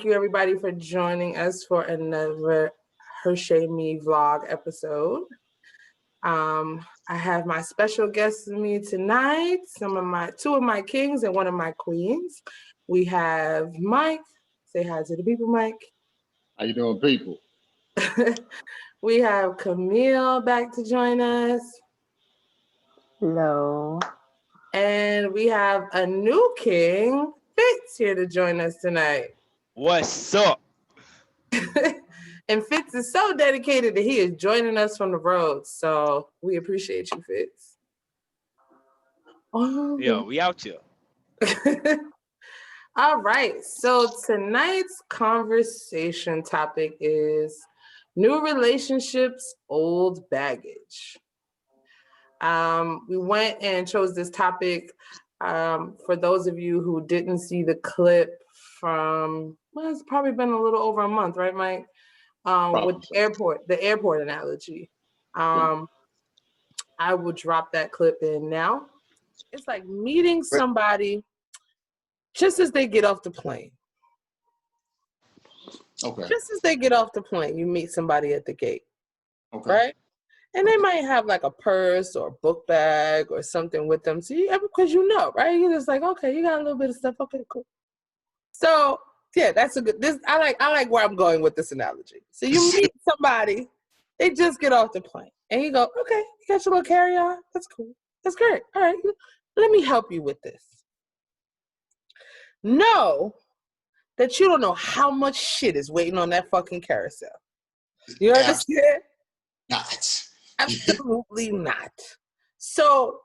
Thank you, everybody, for joining us for another Hershey Me vlog episode. I have my special guests with me tonight. Two of my kings and one of my queens. We have Mike. Say hi to the people, Mike. How you doing, people? We have Camille back to join us. Hello. And we have a new king, Fitz, here to join us tonight. What's up? And Fitz is so dedicated that he is joining us from the road. So we appreciate you, Fitz. Oh. Yo, we out here. All right. So tonight's conversation topic is new relationships, old baggage. We went and chose this topic for those of you who didn't see the clip from, well, it's probably been a little over a month, right, Mike? With the airport analogy. I will drop that clip in now. It's like meeting somebody just as they get off the plane. Okay. Just as they get off the plane, you meet somebody at the gate. Okay. Right? And they might have like a purse or a book bag or something with them. So because you know, right? You're just like, okay, you got a little bit of stuff. Okay, cool. So yeah, that's a good. I like where I'm going with this analogy. So you meet somebody, they just get off the plane, and you go, okay, you got your little carry-on. That's cool. That's great. All right, let me help you with this. Know that you don't know how much shit is waiting on that fucking carousel. You understand? Not. Absolutely not. So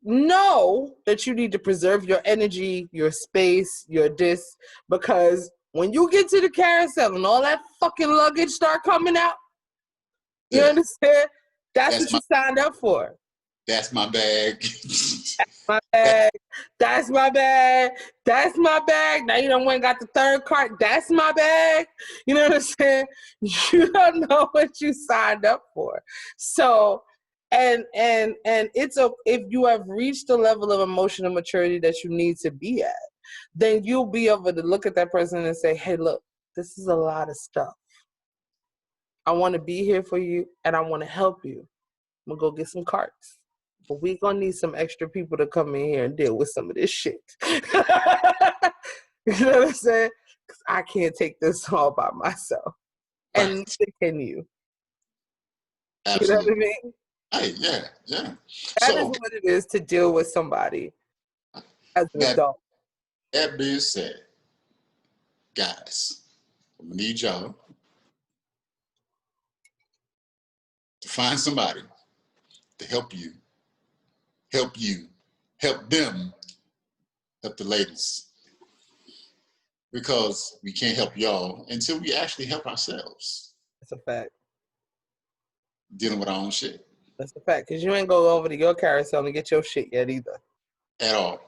know that you need to preserve your energy, your space, your this, because when you get to the carousel and all that fucking luggage start coming out, you understand? That's what you signed up for. That's my bag. That's my bag. That's my bag. That's my bag. Now you done went and got the third cart. That's my bag. You know what I'm saying? You don't know what you signed up for. So, and it's if you have reached the level of emotional maturity that you need to be at, then you'll be able to look at that person and say, hey, look, this is a lot of stuff. I want to be here for you and I want to help you. I'm going to go get some carts. But we're going to need some extra people to come in here and deal with some of this shit. You know what I'm saying? Because I can't take this all by myself. Right. And neither can you. Absolutely. You know what I mean? Hey, yeah. That is what it is to deal with somebody as an adult. That being said, guys, I'm going to need y'all to find somebody to help them, help the ladies. Because we can't help y'all until we actually help ourselves. That's a fact. Dealing with our own shit. That's a fact, because you ain't go over to your carousel and get your shit yet either. At all.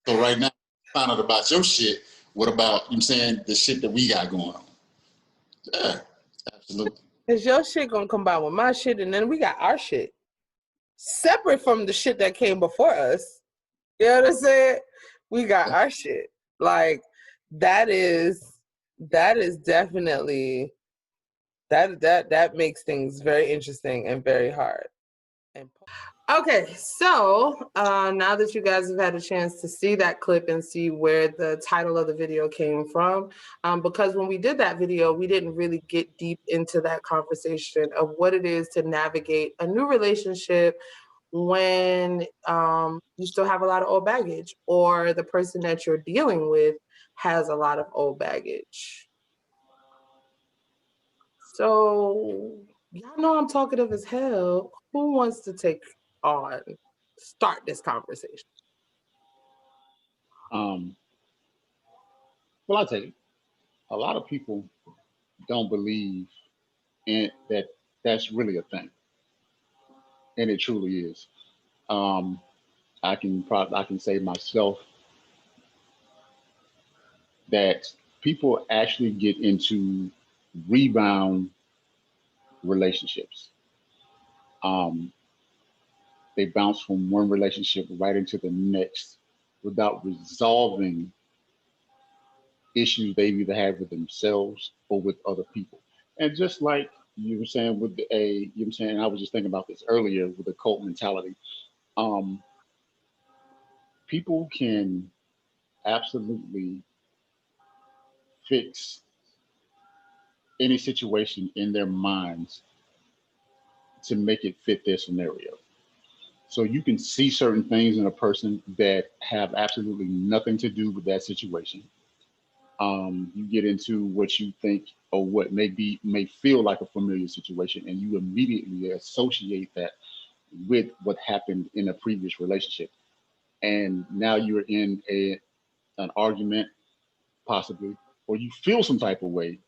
So right now, find out about your shit. What about, you know what I'm saying, the shit that we got going on? Yeah, absolutely. Because your shit gonna combine with my shit, and then we got our shit. Separate from the shit that came before us. You know what I'm saying? We got our shit. Like, that is definitely, that makes things very interesting and very hard. Okay, so now that you guys have had a chance to see that clip and see where the title of the video came from, because when we did that video, we didn't really get deep into that conversation of what it is to navigate a new relationship when you still have a lot of old baggage, or the person that you're dealing with has a lot of old baggage. So, y'all know I'm talkative as hell. Who wants to start this conversation? Well, I'll tell you, a lot of people don't believe in that that's really a thing. And it truly is. I can say myself that people actually get into rebound relationships. They bounce from one relationship right into the next without resolving issues they've either had with themselves or with other people. And just like you were saying with you know what I'm saying, I was just thinking about this earlier with the cult mentality. Um, People can absolutely fix any situation in their minds to make it fit their scenario. So you can see certain things in a person that have absolutely nothing to do with that situation. You get into what you think or what may feel like a familiar situation, and you immediately associate that with what happened in a previous relationship. And now you're in an argument, possibly, or you feel some type of way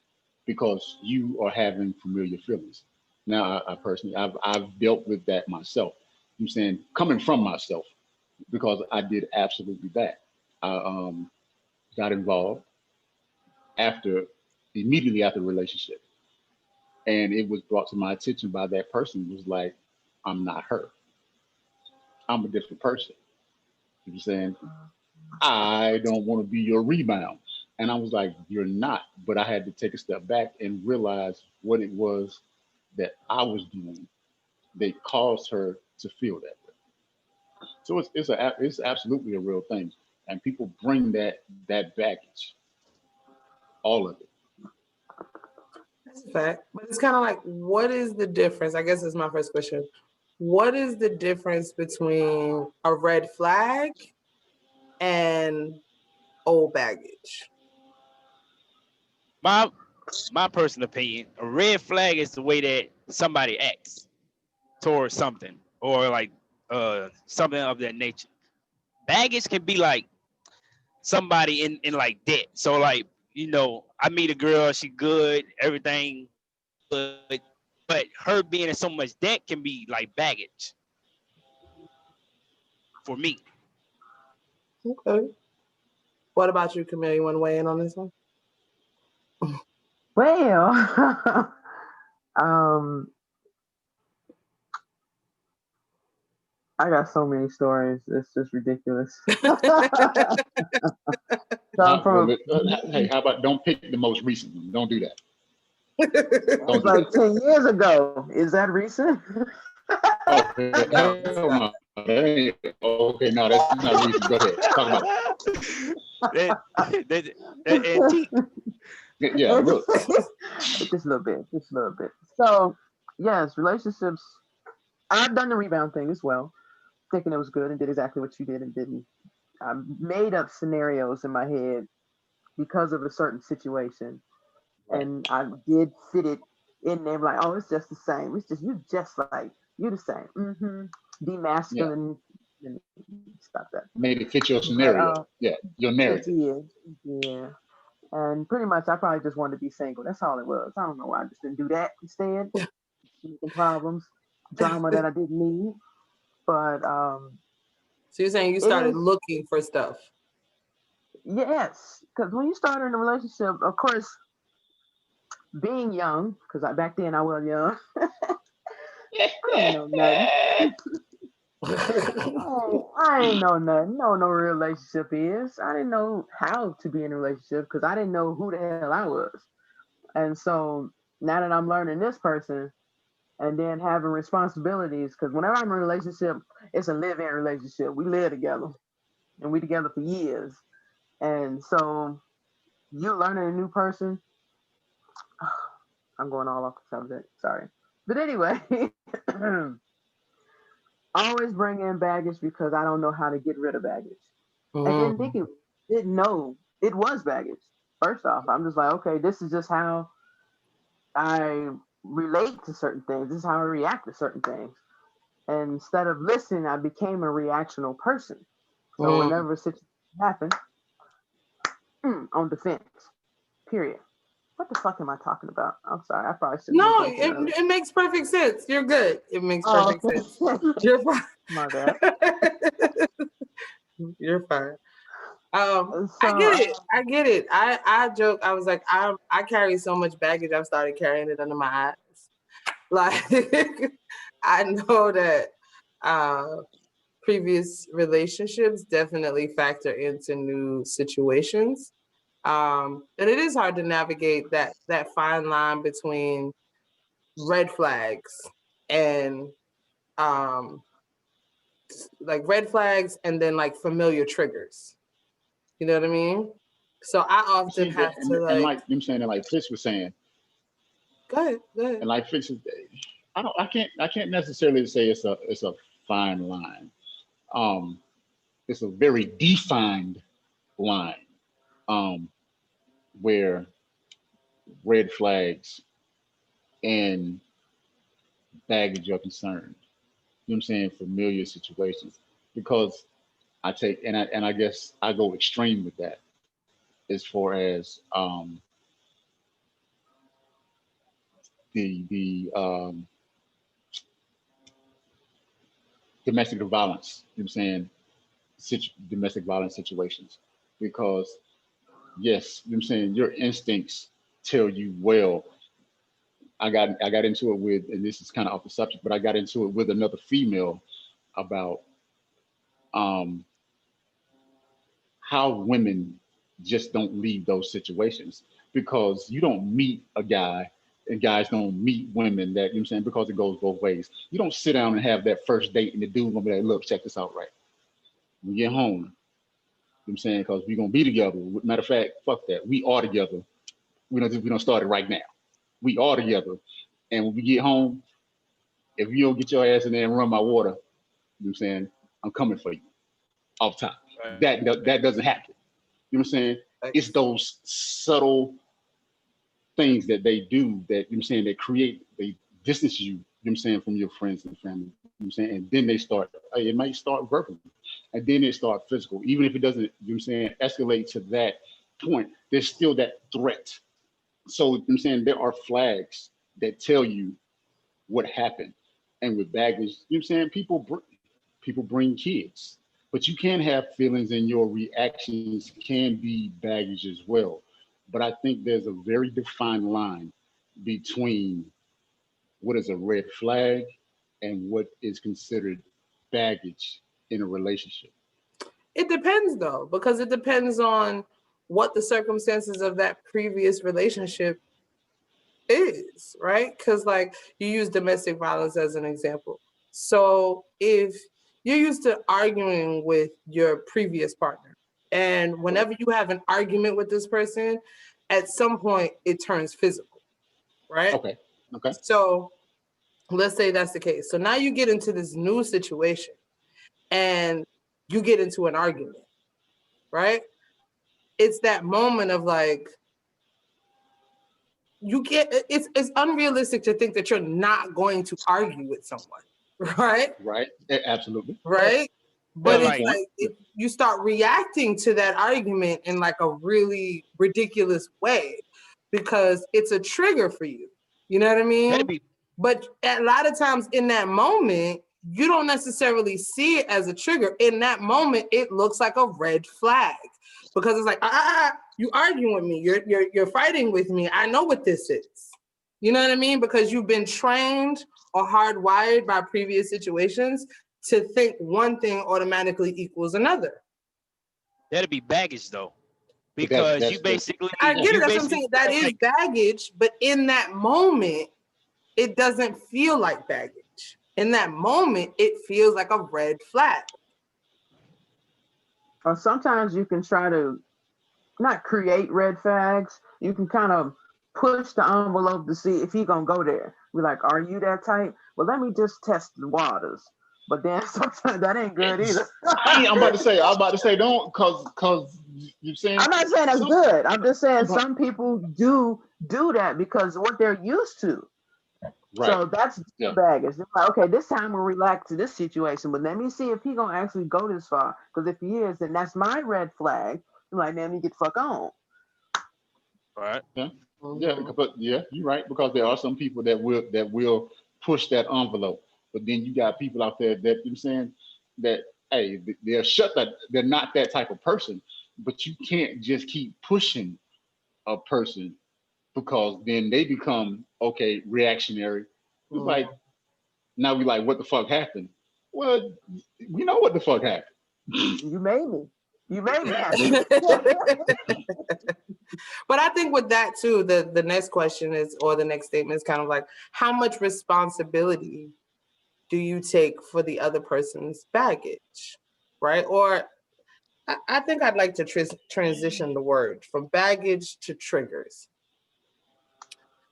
because you are having familiar feelings. Now, I personally, I've dealt with that myself. I'm saying coming from myself because I did absolutely that. I got involved after immediately after the relationship, and it was brought to my attention by that person. Was like, I'm not her. I'm a different person. You know what I'm saying? I don't want to be your rebound. And I was like, you're not. But I had to take a step back and realize what it was that I was doing that caused her to feel that way. So it's absolutely a real thing. And people bring that baggage, all of it. That's a fact. But it's kind of like, what is the difference? I guess that's my first question. What is the difference between a red flag and old baggage? My my personal opinion, a red flag is the way that somebody acts towards something or like something of that nature. Baggage can be like somebody in like debt. So like, I meet a girl, she good, everything good, but her being in so much debt can be like baggage for me. Okay. What about you, Camille? You want to weigh in on this one? Well, um, I got so many stories. It's just ridiculous. Hey, how about don't pick the most recent one? Don't do that. It's like 10 years ago. Is that recent? Okay, no. Okay, no, that's not recent. Go ahead. Talk about that antique. Yeah, look. Just a little bit. So, yes, relationships. I've done the rebound thing as well, thinking it was good and did exactly what you did and didn't. I made up scenarios in my head because of a certain situation, and I did fit it in there. Like, oh, it's just the same. It's just you the same. Be masculine and stop that. Made it fit your scenario. Your narrative. Yeah. And pretty much, I probably just wanted to be single. That's all it was. I don't know why I just didn't do that instead. Making problems, drama that I didn't need. But so you're saying you started looking for stuff? Yes, because when you start in a relationship, of course, being young, because back then I was young, I didn't know nothing. I ain't know nothing. No real relationship is. I didn't know how to be in a relationship because I didn't know who the hell I was. And so now that I'm learning this person and then having responsibilities, because whenever I'm in a relationship, it's a live-in relationship. We live together and we together for years. And so you're learning a new person. I'm going all off the subject. Sorry. But anyway, always bring in baggage because I don't know how to get rid of baggage. And didn't know it was baggage. First off, I'm just like, okay, this is just how I relate to certain things. This is how I react to certain things. And instead of listening, I became a reactional person. So whenever a situation happened, on defense. Period. What the fuck am I talking about? I'm sorry. I probably shouldn't. No, it makes perfect sense. You're good. It makes perfect sense. You're fine. My bad. You're fine. I get it. I joke. I was like, I carry so much baggage. I've started carrying it under my eyes. Like, I know that previous relationships definitely factor into new situations. And it is hard to navigate that fine line between red flags and like red flags and then like familiar triggers. You know what I mean? So I often See that, have to and like like I'm saying, and like Fitz was saying, go ahead. and like Fitz, I can't necessarily say it's a fine line. Um, it's a very defined line, um, where red flags and baggage are concerned. You know what I'm saying? Familiar situations, because I take and I guess I go extreme with that as far as the domestic violence. You know what I'm saying? Domestic violence situations, because yes, you know what I'm saying, your instincts tell you, well, I got into it with, and this is kind of off the subject, but I got into it with another female about um, how women just don't leave those situations, because you don't meet a guy and guys don't meet women, that, you know what I'm saying, because it goes both ways. You don't sit down and have that first date and the dude gonna be like, look, check this out, right? We get home, you know what I'm saying, because we're gonna be together. Matter of fact, fuck that. We are together. We don't start it right now. We are together. And when we get home, if you don't get your ass in there and run my water, you know what I'm saying, I'm coming for you off top. That doesn't happen. You know what I'm saying? It's those subtle things that they do that, you know what I'm saying, they distance you, you know what I'm saying, from your friends and family. You know what I'm saying? And then they start, it might start verbally. And then it start physical. Even if it doesn't, you know what I'm saying, escalate to that point, there's still that threat. So, you know what I'm saying, there are flags that tell you what happened. And with baggage, you know what I'm saying, people bring kids, but you can have feelings and your reactions can be baggage as well. But I think there's a very defined line between what is a red flag and what is considered baggage in a relationship. It depends though, because it depends on what the circumstances of that previous relationship is, right? Because like you use domestic violence as an example. So if you're used to arguing with your previous partner, and whenever you have an argument with this person, at some point it turns physical, right? Okay. Okay. So let's say that's the case. So now you get into this new situation and you get into an argument, right? It's that moment of like, it's unrealistic to think that you're not going to argue with someone, right? Right. Absolutely. Right. But Well, it's like, like you start reacting to that argument in like a really ridiculous way because it's a trigger for you. You know what I mean? that'd be But a lot of times in that moment, you don't necessarily see it as a trigger. In that moment, it looks like a red flag because it's like, you arguing with me. You're fighting with me. I know what this is. You know what I mean? Because you've been trained or hardwired by previous situations to think one thing automatically equals another. that'd be baggage though, But because you basically I get it. you That's what I'm basically saying. That feel is like, baggage, but in that moment, it doesn't feel like baggage. In that moment, it feels like a red flag. Or sometimes you can try to not create red flags. You can kind of push the envelope to see if he gonna go there. We're like, are you that type? Well, let me just test the waters. But then sometimes that ain't good either. I'm about to say, don't, cause you saying, I'm not saying that's good. I'm just saying Right. some people do that because what they're used to. Right. So that's Yeah. baggage. They're like, okay, this time we'll relax to this situation, but let me see if he gonna actually go this far. Because if he is, then that's my red flag. I'm like, let me get the fuck on. right? Yeah. Yeah. Mhm. But yeah, you're right, because there are some people that will push that envelope. But then you got people out there that, you know what I'm saying, that, hey, they're not that type of person. But you can't just keep pushing a person, because then they become, okay, reactionary. It's like, now we like, what the fuck happened? Well, we know what the fuck happened. You made me. You made me happy. But I think with that too, the next question is, or the next statement is kind of like, how much responsibility do you take for the other person's baggage, right? Or I think I'd like to transition the word from baggage to triggers.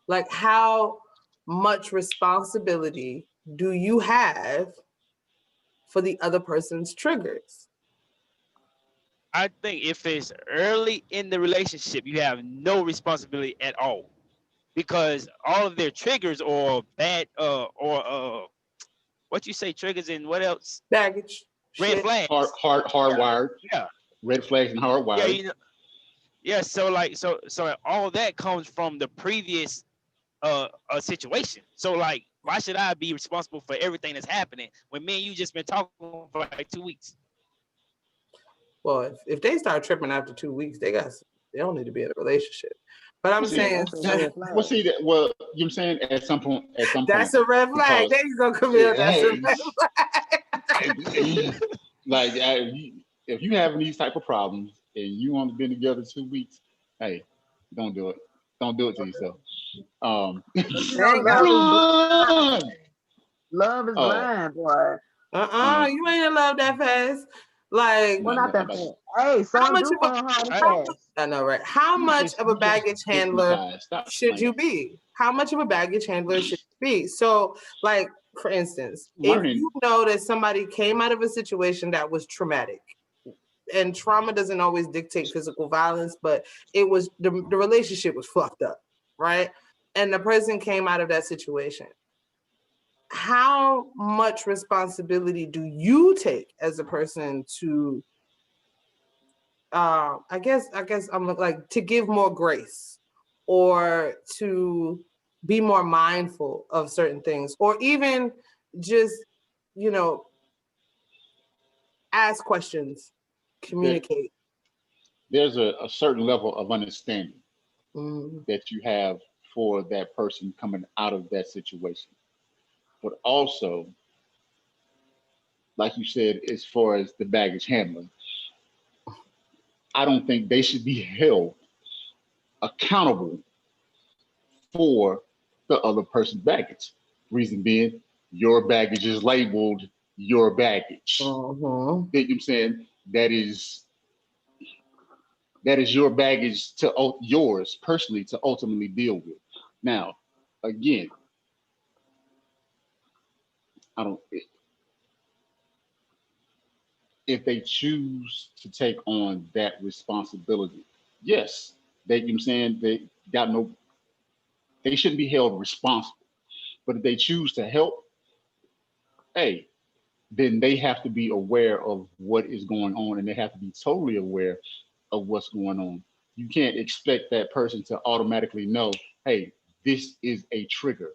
Like, how much responsibility do you have for the other person's triggers? I think if it's early in the relationship, you have no responsibility at all, because all of their triggers or bad what you say triggers and what else? Baggage. Red Shit. flags. Hardwired. Yeah. Red flags and hardwired. Yeah, you know, yeah. So like so all of that comes from the previous situation. So like, why should I be responsible for everything that's happening when me and you just been talking for like 2 weeks? Well, if they start tripping after 2 weeks, they don't need to be in a relationship. But I'm saying That's a red flag. Well, see that. Well, you know what I'm saying, at some point, that's a red flag. because- There you go, Camille. That's a red flag. like if you having these type of problems and you only been together 2 weeks, hey, don't do it. Don't do it to yourself. Love is blind, boy. You ain't in love that fast. Like, Well, not that fast. Hey, how some much do of a- fall hard and fast. I know, right? How much of a baggage handler should you be? How much of a baggage handler should you be? So, like, for instance, if you know that somebody came out of a situation that was traumatic, and trauma doesn't always dictate physical violence, but it was the relationship was fucked up, right? And the person came out of that situation. How much responsibility do you take as a person to I guess I'm like, to give more grace, or to be more mindful of certain things, or even just, ask questions, communicate. There's a certain level of understanding that you have for that person coming out of that situation. But also, like you said, as far as the baggage handler, I don't think they should be held accountable for the other person's baggage. Reason being, your baggage is labeled your baggage. You know what I'm saying? That is your baggage to yours personally to ultimately deal with. Now, again, if they choose to take on that responsibility, yes, you know what I'm saying, they shouldn't be held responsible. But if they choose to help, hey, then they have to be aware of what is going on, and they have to be totally aware of what's going on. You can't expect that person to automatically know, hey, this is a trigger.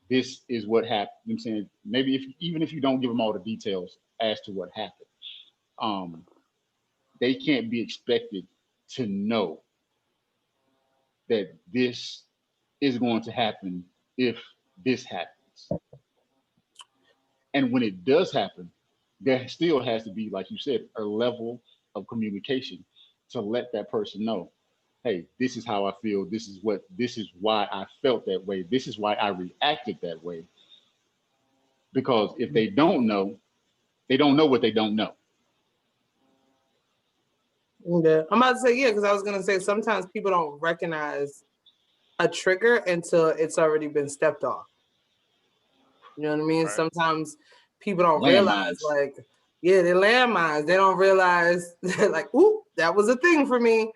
This is what happened. You know what I'm saying? Maybe even if you don't give them all the details as to what happened, they can't be expected to know that this is going to happen if this happens. And when it does happen, there still has to be, like you said, a level of communication to let that person know, hey, this is how I feel. This is why I felt that way. This is why I reacted that way. Because if they don't know what they don't know. Yeah, I'm about to say, yeah, because I was going to say sometimes people don't recognize a trigger until it's already been stepped off. You know what I mean? Right. Sometimes people don't realize, like, yeah, they're landmines. They don't realize, like, ooh, that was a thing for me,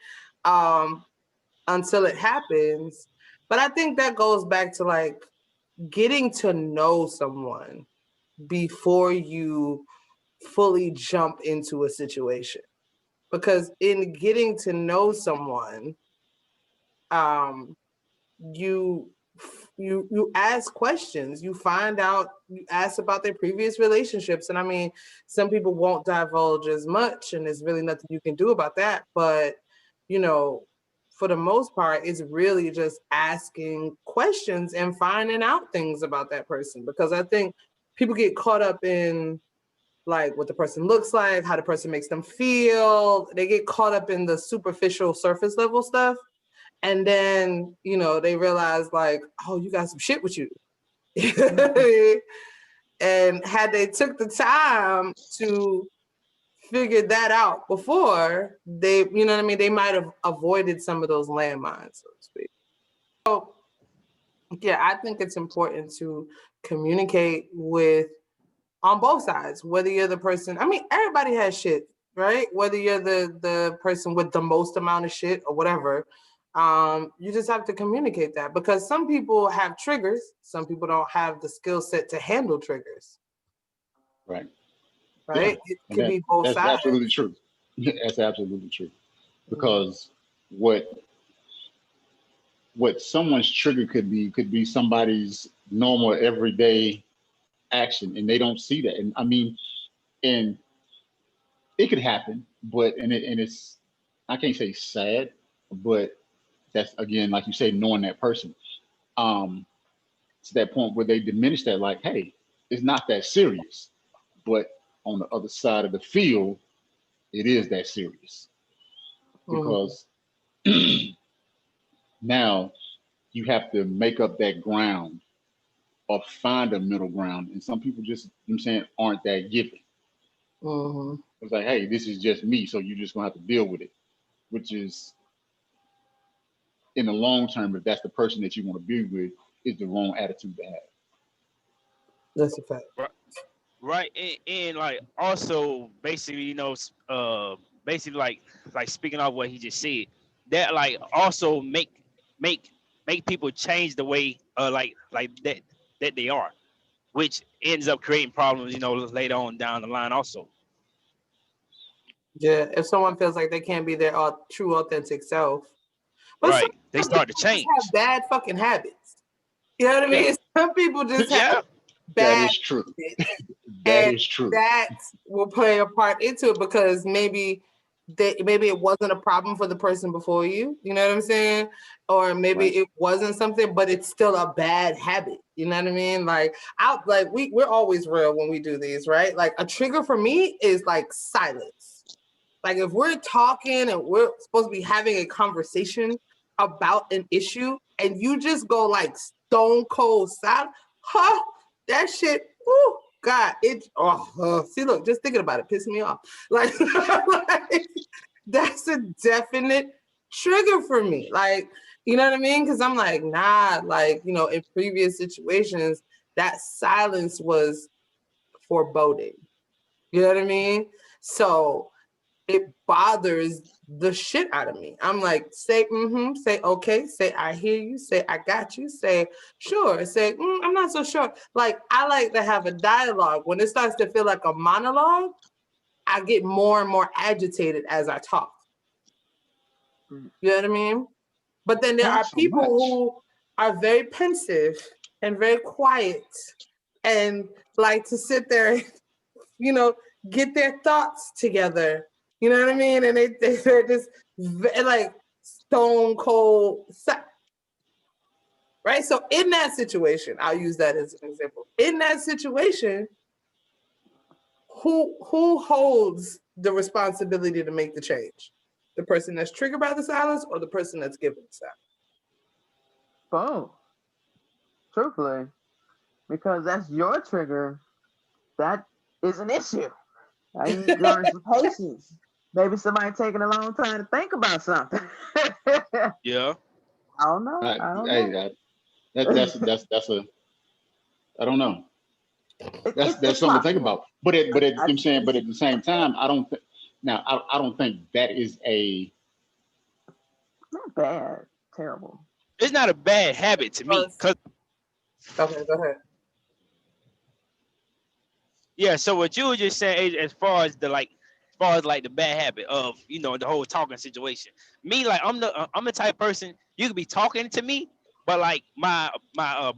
until it happens. But I think that goes back to, like, getting to know someone before you fully jump into a situation. Because in getting to know someone, you ask questions, you find out, you ask about their previous relationships. And I mean, some people won't divulge as much, and there's really nothing you can do about that. But, for the most part, it's really just asking questions and finding out things about that person. Because I think people get caught up in like what the person looks like, how the person makes them feel. They get caught up in the superficial surface level stuff. And then, you know, they realize like, oh, you got some shit with you. And had they took the time to figure that out before, they, you know what I mean? They might have avoided some of those landmines, so to speak. So yeah, I think it's important to communicate with on both sides, whether you're the person, I mean, everybody has shit, right? Whether you're the person with the most amount of shit or whatever, you just have to communicate that, because some people have triggers, some people don't have the skill set to handle triggers. Right. Right? Yeah. It could be both that's sides. absolutely true. That's absolutely true. Because what someone's trigger could be somebody's normal everyday action, and they don't see that. And I mean, and it could happen, but it's, I can't say sad, but that's, again, like you say, knowing that person, to that point where they diminish that, like, hey, it's not that serious, but on the other side of the field, it is that serious, because now you have to make up that ground or find a middle ground. And some people just, you know what I'm saying, aren't that giving. It's like, hey, this is just me, so you're just gonna have to deal with it, which is, in the long term, if that's the person that you want to be with, is the wrong attitude to have. That's a fact. Right. And like also basically, you know, basically like speaking of what he just said, that like also make people change the way like that they are, which ends up creating problems, you know, later on down the line also. Yeah, if someone feels like they can't be their true authentic self. But right. They start to change. Have bad fucking habits. You know what I mean? Yeah. Some people just have bad That is true. That is true. That will play a part into it, because maybe it wasn't a problem for the person before you. You know what I'm saying? Or maybe it wasn't something, but it's still a bad habit. You know what I mean? Like we're always real when we do these, right? Like a trigger for me is like silence. Like if we're talking and we're supposed to be having a conversation about an issue and you just go like stone cold silent, that shit, whoo, God, see, look, just thinking about it pissing me off. Like, that's a definite trigger for me. Like, you know what I mean? Because I'm like, nah, like, you know, in previous situations, that silence was foreboding. You know what I mean? So it bothers the shit out of me. I'm like, say, say, okay, say, I hear you, say, I got you, say, sure, say, I'm not so sure. Like, I like to have a dialogue. When it starts to feel like a monologue, I get more and more agitated as I talk. You know what I mean? But then there are people who are very pensive and very quiet and like to sit there, you know, get their thoughts together. You know what I mean? And they're just like stone cold, right? So in that situation, I'll use that as an example. In that situation, who holds the responsibility to make the change? The person that's triggered by the silence or the person that's given the silence? Both. Truthfully. Because that's your trigger. That is an issue. I need to learn some patience. Maybe somebody taking a long time to think about something. Yeah. I don't know. That's a, I don't know. That's something to think about. But I'm saying, but at the same time, I don't think that is a, not bad, terrible. It's not a bad habit to me. Okay, go ahead. Yeah, so what you were just saying, as far as the bad habit of, you know, the whole talking situation. Me, like I'm the type of person, you could be talking to me, but like my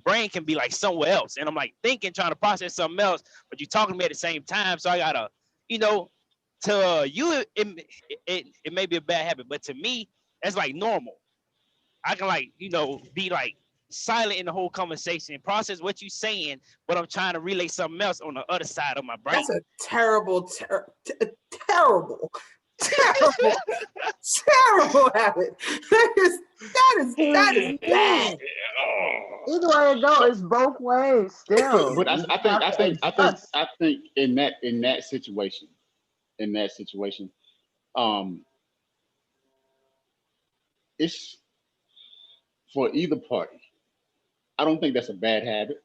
brain can be like somewhere else, and I'm like thinking, trying to process something else, but you talking to me at the same time. So I gotta, you know, to you it may be a bad habit, but to me that's like normal. I can like, you know, be like silent in the whole conversation, process what you're saying, but I'm trying to relay something else on the other side of my brain. That's a terrible, terrible habit. That is bad. Either way it goes, it's both ways still. But I think in that situation, it's for either party. I don't think that's a bad habit,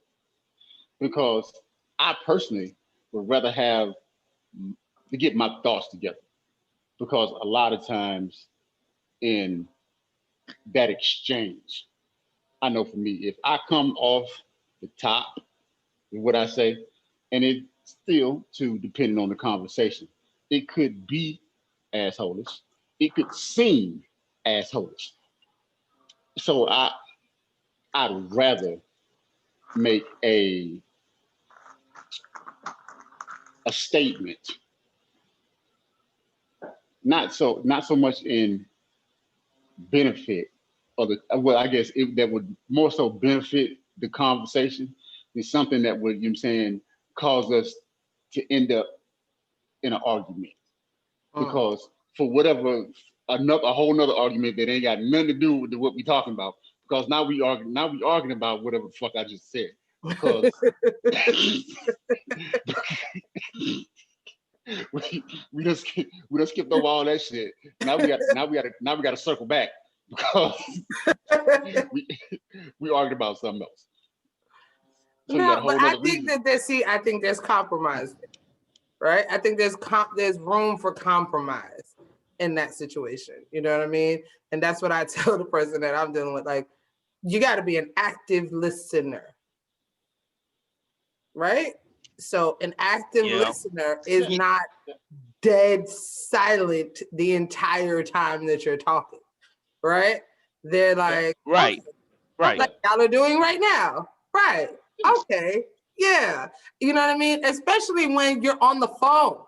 because I personally would rather have to get my thoughts together, because a lot of times in that exchange, I know for me, if I come off the top with what I say, and it still, too, depending on the conversation, it could be assholish, it could seem assholish. So I'd rather make a statement, not so much in benefit, or I guess that would more so benefit the conversation than something that would, you know what I'm saying, cause us to end up in an argument. Because for whatever, a whole nother argument that ain't got nothing to do with what we talking about. Because now we arguing about whatever the fuck I just said. Because we just skipped over all that shit. Now we got to circle back, because we argued about something else. So no, but I think there's compromise, right? I think there's room for compromise in that situation. You know what I mean? And that's what I tell the person that I'm dealing with. Like, you got to be an active listener, right? So an active listener is not dead silent the entire time that you're talking, right? They're like, right. Like y'all are doing right now, right? Okay, yeah, you know what I mean? Especially when you're on the phone.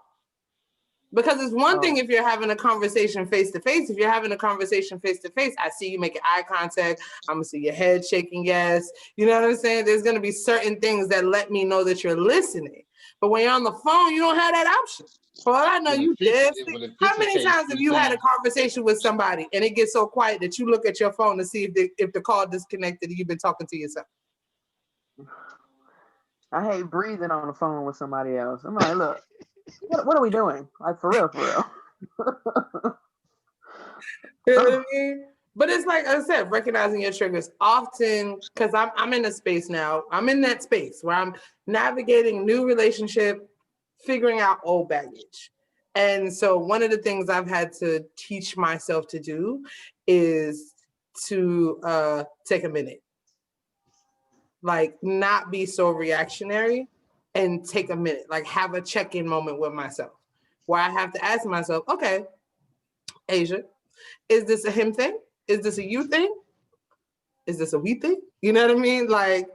Because it's one thing if you're having a conversation face to face. If you're having a conversation face to face, I see you making eye contact. I'm gonna see your head shaking yes. You know what I'm saying? There's gonna be certain things that let me know that you're listening. But when you're on the phone, you don't have that option. For all I know, you did. How many times have you had a conversation with somebody and it gets so quiet that you look at your phone to see if the call disconnected and you've been talking to yourself? I hate breathing on the phone with somebody else. I'm like, look, what are we doing? Like, for real. You know what I mean? But it's like I said, recognizing your triggers often, because I'm in a space now. I'm in that space where I'm navigating new relationship, figuring out old baggage. And so one of the things I've had to teach myself to do is to take a minute. Like, not be so reactionary and take a minute, like have a check-in moment with myself where I have to ask myself, okay, Asia, is this a him thing? Is this a you thing? Is this a we thing? You know what I mean? Like,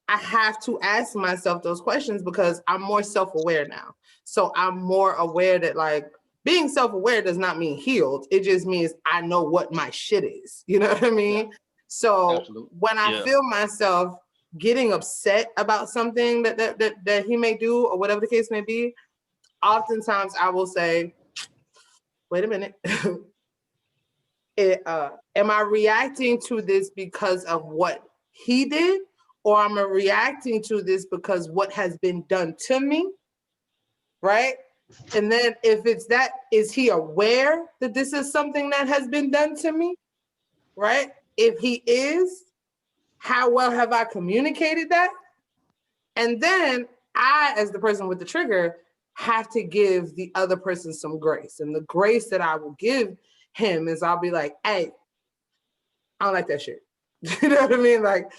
I have to ask myself those questions because I'm more self-aware now. So I'm more aware that, like, being self-aware does not mean healed. It just means I know what my shit is. You know what I mean? Yeah. So absolutely. When I feel myself getting upset about something that he may do or whatever the case may be, oftentimes I will say, wait a minute. Am I reacting to this because of what he did? Or am I reacting to this because what has been done to me? Right? And then if it's that, is he aware that this is something that has been done to me? Right? If he is, how well have I communicated that? And then I, as the person with the trigger, have to give the other person some grace. And the grace that I will give him is I'll be like, hey, I don't like that shit. You know what I mean? Like,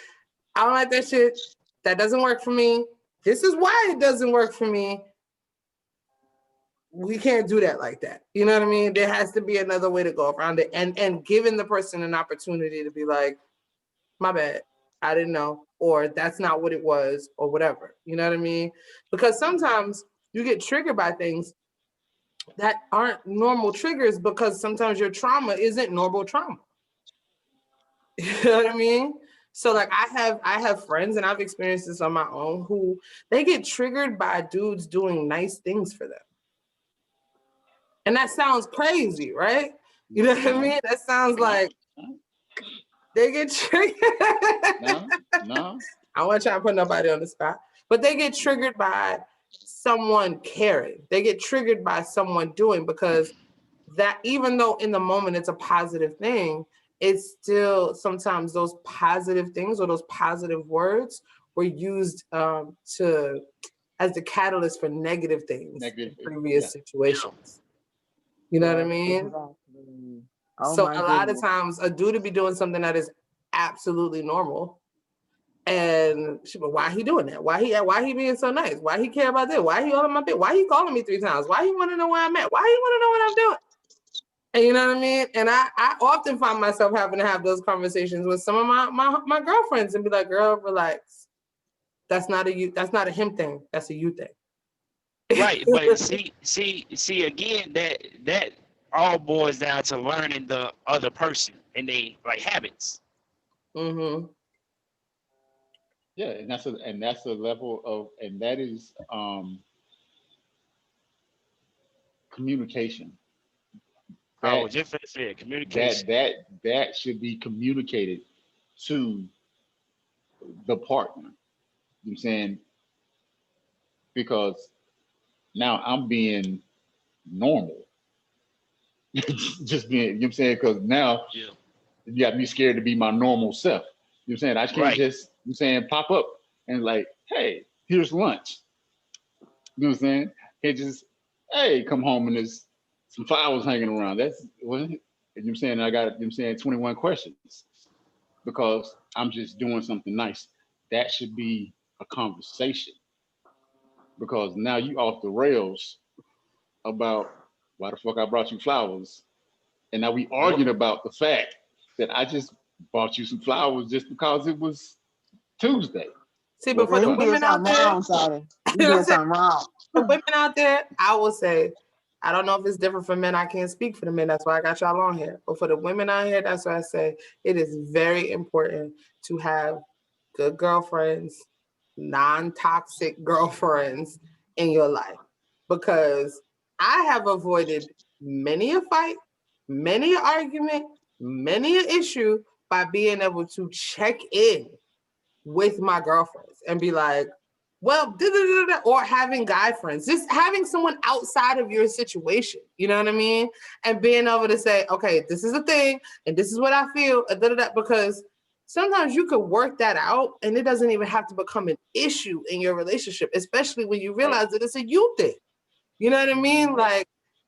I don't like that shit. That doesn't work for me. This is why it doesn't work for me. We can't do that like that. You know what I mean? There has to be another way to go around it. And giving the person an opportunity to be like, my bad, I didn't know, or that's not what it was, or whatever. You know what I mean? Because sometimes you get triggered by things that aren't normal triggers because sometimes your trauma isn't normal trauma. You know what I mean? So like I have friends, and I've experienced this on my own, who they get triggered by dudes doing nice things for them. And that sounds crazy, right? You know what I mean? That sounds like they get triggered. No. I want to try and put nobody on the spot, but they get triggered by someone caring. They get triggered by someone doing, because that, even though in the moment it's a positive thing, it's still sometimes those positive things or those positive words were used to as the catalyst for negative things in previous situations. You know what I mean? Exactly. Oh, so my a lot of goodness. times a dude would be doing something that is absolutely normal. And she, but why he doing that? Why he being so nice? Why he care about that? Why he on my bed? Why he calling me 3 times? Why he want to know where I'm at? Why he want to know what I'm doing? And you know what I mean? And I often find myself having to have those conversations with some of my girlfriends and be like, girl, relax. That's not a him thing. That's a you thing. Right, but see again, that all boils down to learning the other person and they like habits. Mm-hmm. Yeah, and that's a level of, and that is communication. I That was just gonna say communication. that should be communicated to the partner. You know what I'm saying? Because now I'm being normal. Just being, you know what I'm saying? Because now Yeah. you got me scared to be my normal self. You know what I'm saying? I can't Right. just, you know what I'm saying, pop up and like, hey, here's lunch. You know what I'm saying? Can't just, hey, come home and there's some flowers hanging around. That's what, you know what I'm saying? I got, you know what I'm saying, 21 questions because I'm just doing something nice. That should be a conversation, because now you off the rails about why the fuck I brought you flowers. And now we arguing about the fact that I just bought you some flowers just because it was Tuesday. See, but for the You did women out something there, wrong, Shawty. You you know what I'm did saying? something wrong. The women out there, I will say, I don't know if it's different for men. I can't speak for the men. That's why I got y'all on here. But for the women out here, that's why I say it is very important to have good girlfriends, non-toxic girlfriends in your life. Because I have avoided many a fight, many an argument, many an issue by being able to check in with my girlfriends and be like, well, or having guy friends, just having someone outside of your situation, you know what I mean? And being able to say, okay, this is a thing, and this is what I feel, because sometimes you could work that out and it doesn't even have to become an issue in your relationship, especially when you realize that it's a you thing. You know what I mean? Like,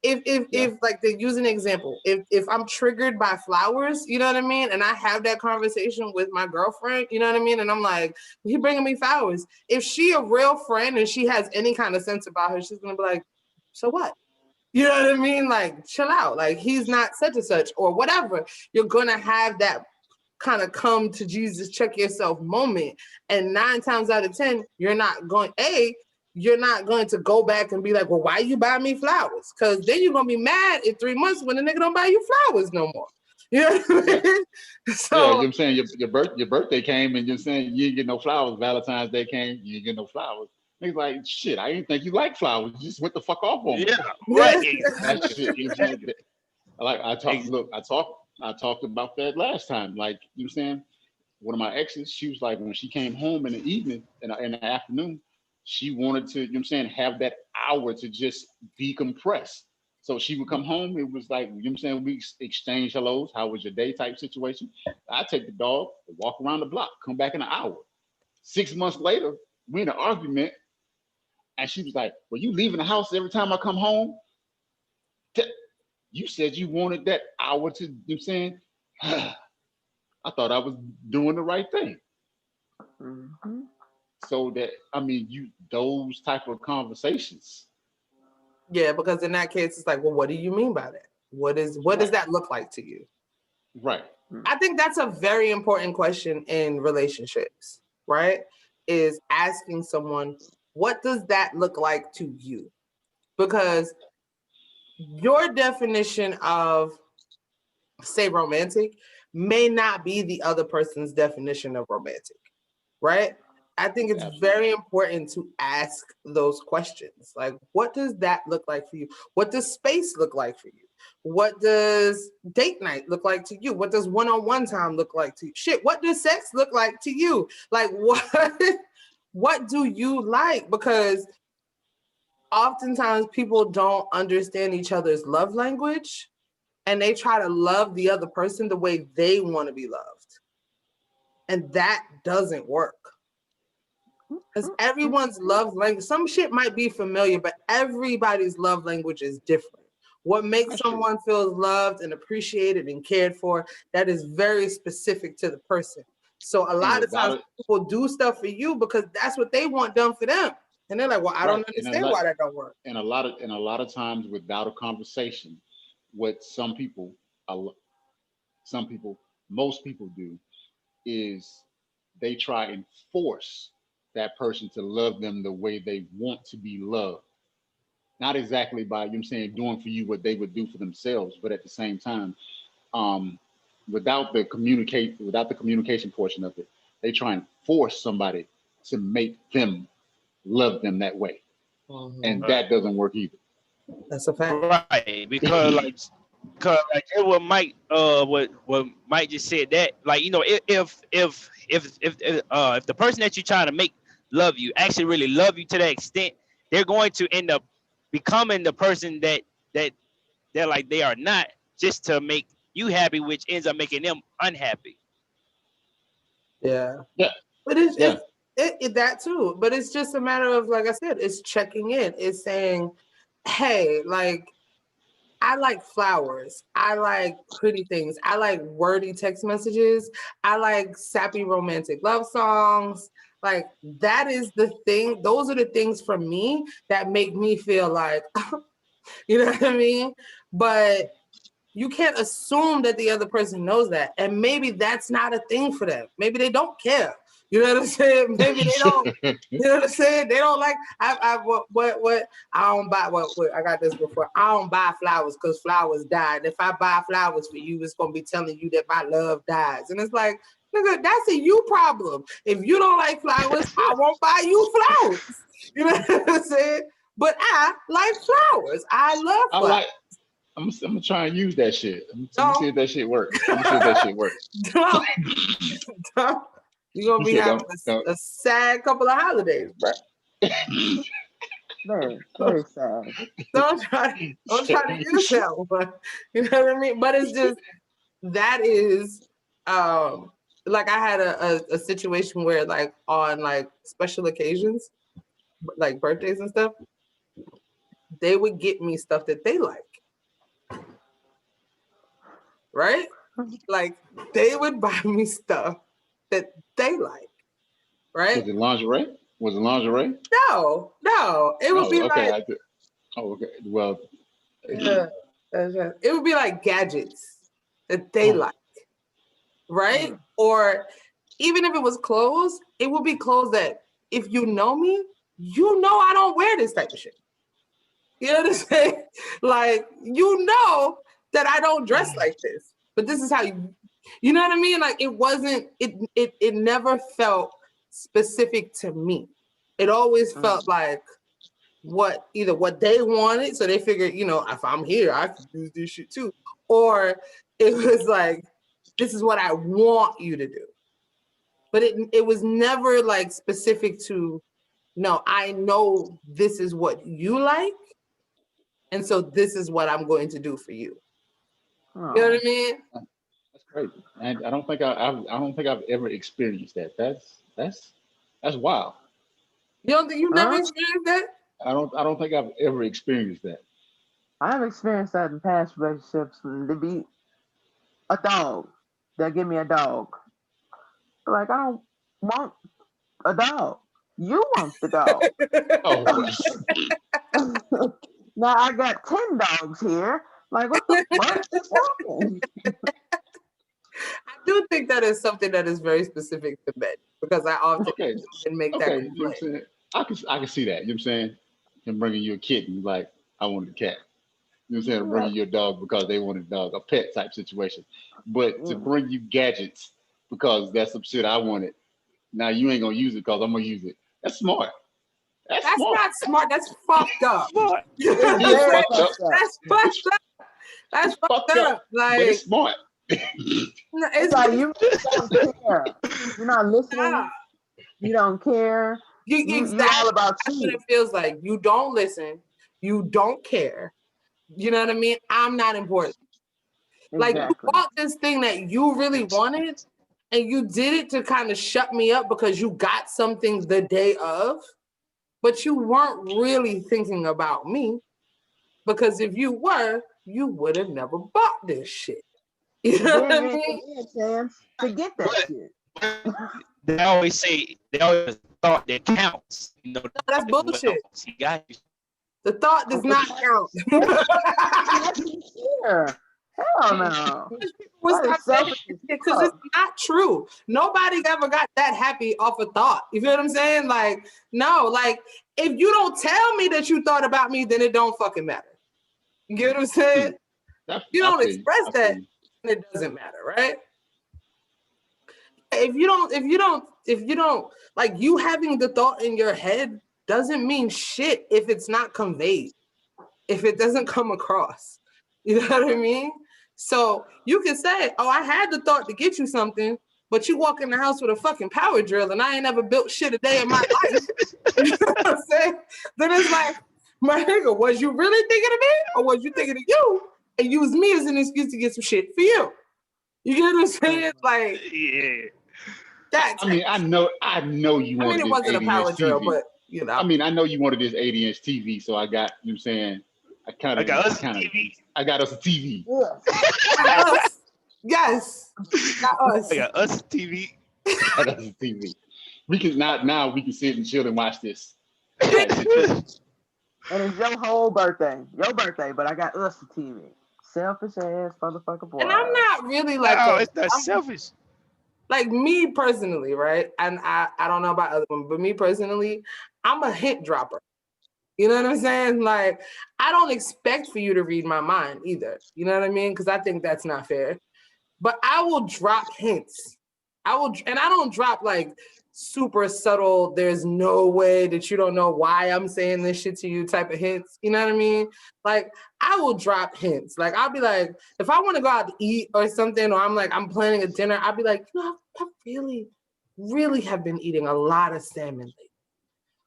if like to use an example, if I'm triggered by flowers, you know what I mean, and I have that conversation with my girlfriend, you know what I mean, and I'm like, he bringing me flowers. If she a real friend and she has any kind of sense about her, she's gonna be like, so what? You know what I mean? Like, chill out. Like, he's not such and such or whatever. You're gonna have that kind of come to Jesus, check yourself moment, and 9 times out of 10, you're not going to go back and be like, well, why you buy me flowers? Because then you're going to be mad in 3 months when the nigga don't buy you flowers no more. You know what I mean? So, yeah, you know what I'm saying? Your birthday came and you're saying you didn't get no flowers. Valentine's Day came, you didn't get no flowers. Niggas like, shit, I didn't think you liked flowers. You just went the fuck off on me. Yeah. Right. That shit, you know what I'm saying? Like I talked about that last time. Like, you know what I'm saying? One of my exes, she was like, when she came home in the evening, in the afternoon, she wanted to, you know what I'm saying, have that hour to just decompress. So she would come home. It was like, you know what I'm saying, we exchange hellos. How was your day type situation? I take the dog, walk around the block, come back in an hour. 6 months later, we in an argument. And she was like, well, you leaving the house every time I come home? You said you wanted that hour to, you know what I'm saying? I thought I was doing the right thing. Mm-hmm. So that, I mean, those type of conversations. yeah, because in that case, it's like, well, what do you mean by that? What does that look like to you? Right. I think that's a very important question in relationships, right? Is asking someone, what does that look like to you? Because your definition of, say, romantic may not be the other person's definition of romantic, right? I think it's very important to ask those questions. Like, what does that look like for you? What does space look like for you? What does date night look like to you? What does one-on-one time look like to you? Shit, what does sex look like to you? Like, what do you like? Because oftentimes people don't understand each other's love language, and they try to love the other person the way they want to be loved. And that doesn't work. Because everyone's love language, some shit might be familiar, but everybody's love language is different. What makes someone feel loved and appreciated and cared for, that is very specific to the person. So a lot of times people do stuff for you because that's what they want done for them. And they're like, well, I don't understand why that don't work. And a lot of times without a conversation, what most people do is they try and force that person to love them the way they want to be loved. Not exactly by, doing for you what they would do for themselves, but at the same time, without the communication portion of it, they try and force somebody to make them love them that way. And that doesn't work either. That's a fact. Right, because it what Mike what Mike just said, that if the person that you're trying to make love you actually really love you to that extent, they're going to end up becoming the person that they're like they are not, just to make you happy, which ends up making them unhappy. Yeah. But it's that too. But it's just a matter of, like I said, it's checking in. It's saying, hey, like, I like flowers. I like pretty things. I like wordy text messages. I like sappy romantic love songs. Like, that is the thing. Those are the things for me that make me feel like, you know what I mean? But you can't assume that the other person knows that. And maybe that's not a thing for them. Maybe they don't care. You know what I'm saying? Maybe they don't, you know what I'm saying? They don't like, I don't buy, I got this before. I don't buy flowers because flowers died. If I buy flowers for you, it's going to be telling you that my love dies. And it's like, nigga, that's a you problem. If you don't like flowers, I won't buy you flowers. You know what I'm saying? But I like flowers. I love flowers. I'm gonna try and use that shit. I'm gonna see if that shit works. You're gonna be having a sad couple of holidays, bro. Very, very sad. Don't try to use that one. You know what I mean? But it's just, that is like, I had a situation where, like, on like special occasions, like birthdays and stuff, they would get me stuff that they like. Right? Like, they would buy me stuff that they like. Right? Was it lingerie? No. It would be like. Okay. Well. Yeah, it would be like gadgets that they like. Right? Or even if it was clothes, it would be clothes that, if you know me, you know I don't wear this type of shit. You know what I'm saying? Like, you know that I don't dress like this, but this is how you know what I mean? Like, it wasn't, it never felt specific to me. It always felt like either what they wanted, so they figured, if I'm here, I can use this shit too. Or it was like, this is what I want you to do. But it was never like specific to, no, I know this is what you like, and so this is what I'm going to do for you. You know what I mean? That's crazy. And I don't think I've ever experienced that. That's wild. You don't think you've never experienced that? I don't think I've ever experienced that. I've experienced that in past relationships. To be a dog, they'll give me a dog. Like, I don't want a dog. You want the dog. Now I got 10 dogs here. Like, what the fuck is happening? I do think that is something that is very specific to men, because I often make that complaint. I can see that. You know what I'm saying? Him bringing you a kitten, like, I wanted a cat. You know what I'm saying? To bring you your dog because they want a dog, a pet type situation. But to bring you gadgets because that's some shit I wanted. Now you ain't gonna use it because I'm gonna use it. That's smart. That's smart. not smart. That's fucked up. Smart. It's fucked up. That's fucked up. That's fucked up. Like, but it's smart. It's like you don't care. You're not listening. You don't care. You're all about That's you. what it feels like. You don't listen. You don't care. You know what I mean? I'm not important. Like, you bought this thing that you really wanted, and you did it to kind of shut me up because you got something the day of, but you weren't really thinking about me. Because if you were, you would have never bought this shit. You know what I mean? Forget that shit. They always say thought that counts. You know, that's bullshit. He got you. The thought does not count. Hell no. Because it's not true. Nobody ever got that happy off a thought. You feel what I'm saying? Like, no, like, if you don't tell me that you thought about me, then it don't fucking matter. You get what I'm saying? You don't express that, it doesn't matter, right? If you don't, like, you having the thought in your head doesn't mean shit if it's not conveyed, if it doesn't come across. You know what I mean? So you can say, oh, I had the thought to get you something, but you walk in the house with a fucking power drill and I ain't never built shit a day in my life. You know what I'm saying? Then it's like, my nigga, was you really thinking of me or was you thinking of you and use me as an excuse to get some shit for you? You get what I'm saying? Like, yeah. I mean, I know you wanted it wasn't a power drill, but you know. I mean, I know you wanted this 80-inch TV, so I got, you know what I'm saying, I got us a TV. Yes. Got us. I got us a TV. I got us a TV. We can now we can sit and chill and watch this. And it's your whole birthday. Your birthday, but I got us a TV. Selfish ass motherfucker boy. And I'm not really like it's not selfish. Like, me personally, right? And I don't know about other women, but me personally, I'm a hint dropper. You know what I'm saying? Like, I don't expect for you to read my mind either. You know what I mean? Because I think that's not fair. But I will drop hints. And I don't drop like super subtle, there's no way that you don't know why I'm saying this shit to you type of hints. You know what I mean? Like, I will drop hints. Like, I'll be like, if I want to go out to eat or something, or I'm planning a dinner, I'll be like, you know, I really, really have been eating a lot of salmon lately.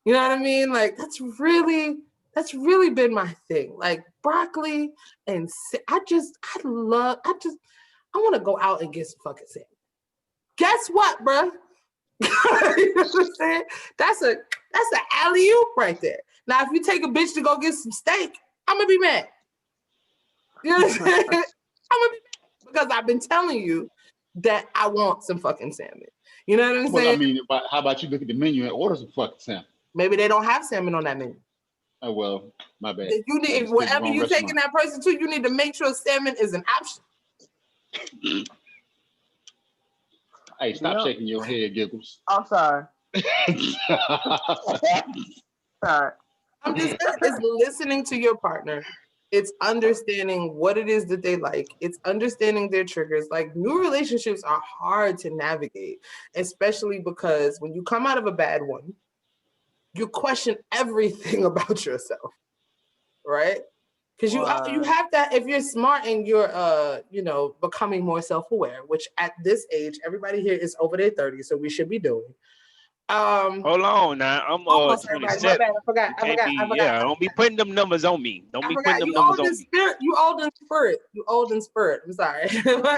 You know what I mean? Like, that's really been my thing. Like, broccoli and I want to go out and get some fucking salmon. Guess what, bruh? You know what I'm saying? That's an alley-oop right there. Now, if you take a bitch to go get some steak, I'm gonna be mad. You know what I'm saying? I'm gonna be mad because I've been telling you that I want some fucking salmon. You know what I'm saying? Well, I mean, how about you look at the menu and order some fucking salmon? Maybe they don't have salmon on that menu. Oh, well, my bad. If whatever you taking that person to, you need to make sure salmon is an option. Hey, stop shaking your head, Giggles. I'm sorry. Sorry. I'm just saying, it's listening to your partner. It's understanding what it is that they like. It's understanding their triggers. Like, new relationships are hard to navigate, especially because when you come out of a bad one, you question everything about yourself, right? Because you have that, if you're smart and you're becoming more self-aware, which at this age, everybody here is over their 30s, so we should be doing. Hold on now. I'm 27. I forgot. Yeah, don't be putting them numbers on me. Don't be putting them numbers on me. You old in spirit. I'm sorry.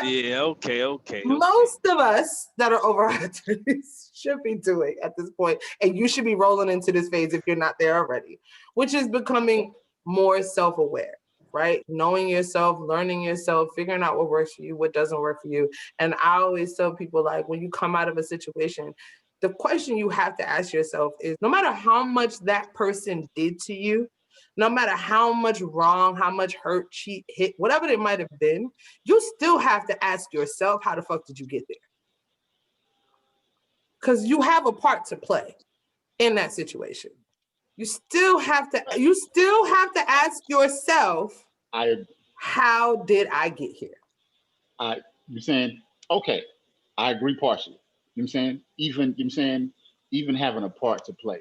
Yeah, okay. Most of us that are over our 30s should be doing at this point, and you should be rolling into this phase if you're not there already, which is becoming more self-aware, right? Knowing yourself, learning yourself, figuring out what works for you, what doesn't work for you. And I always tell people, like, when you come out of a situation, the question you have to ask yourself is, no matter how much that person did to you, no matter how much wrong, how much hurt, cheat, hit, whatever it might have been, you still have to ask yourself, how the fuck did you get there? Because you have a part to play in that situation. You still have to ask yourself, How did I get here? You're saying, okay, I agree partially. You know what I'm saying? Even having a part to play.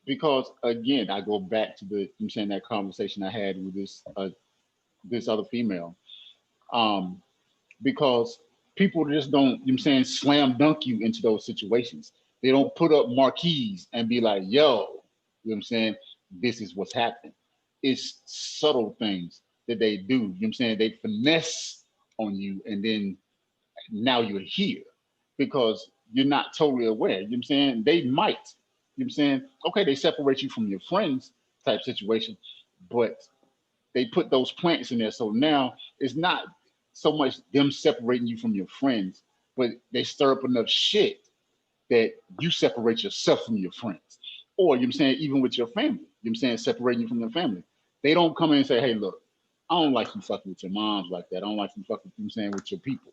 Because again, I go back to that conversation I had with this other female. Because people just don't, slam dunk you into those situations. They don't put up marquees and be like, yo, this is what's happening. It's subtle things that they do. They finesse on you, and then now you're here because you're not totally aware. They might, okay, they separate you from your friends type situation, but they put those plants in there. So now it's not so much them separating you from your friends, but they stir up enough shit that you separate yourself from your friends. Or even with your family, separating you from your family. They don't come in and say, hey, look, I don't like you fucking with your moms like that. I don't like you fucking, with your people.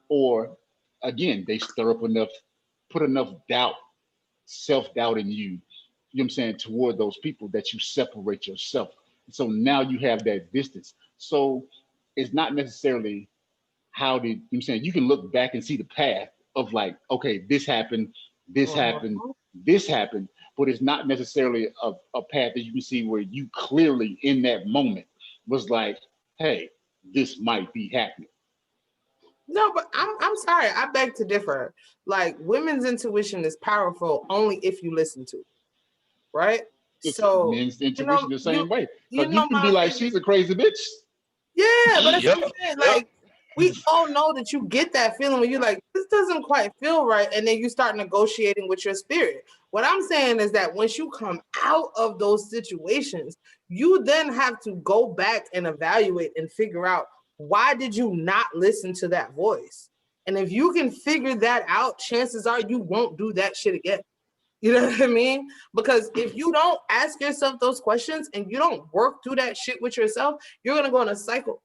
Or again, they stir up enough, put enough doubt, self-doubt in you, toward those people that you separate yourself. So now you have that distance. So it's not necessarily you can look back and see the path of like, okay, this happened, this happened, this happened, but it's not necessarily a path that you can see where you clearly in that moment was like, hey, this might be happening. No, but I'm sorry, I beg to differ. Like, women's intuition is powerful only if you listen to it, right? So men's intuition the same way. You can be like, she's a crazy bitch. Yeah, but that's what I'm saying. Like, we all know that you get that feeling when you're like, this doesn't quite feel right, and then you start negotiating with your spirit. What I'm saying is that once you come out of those situations, you then have to go back and evaluate and figure out, why did you not listen to that voice? And if you can figure that out, chances are you won't do that shit again. You know what I mean? Because if you don't ask yourself those questions and you don't work through that shit with yourself, you're gonna go in a cycle.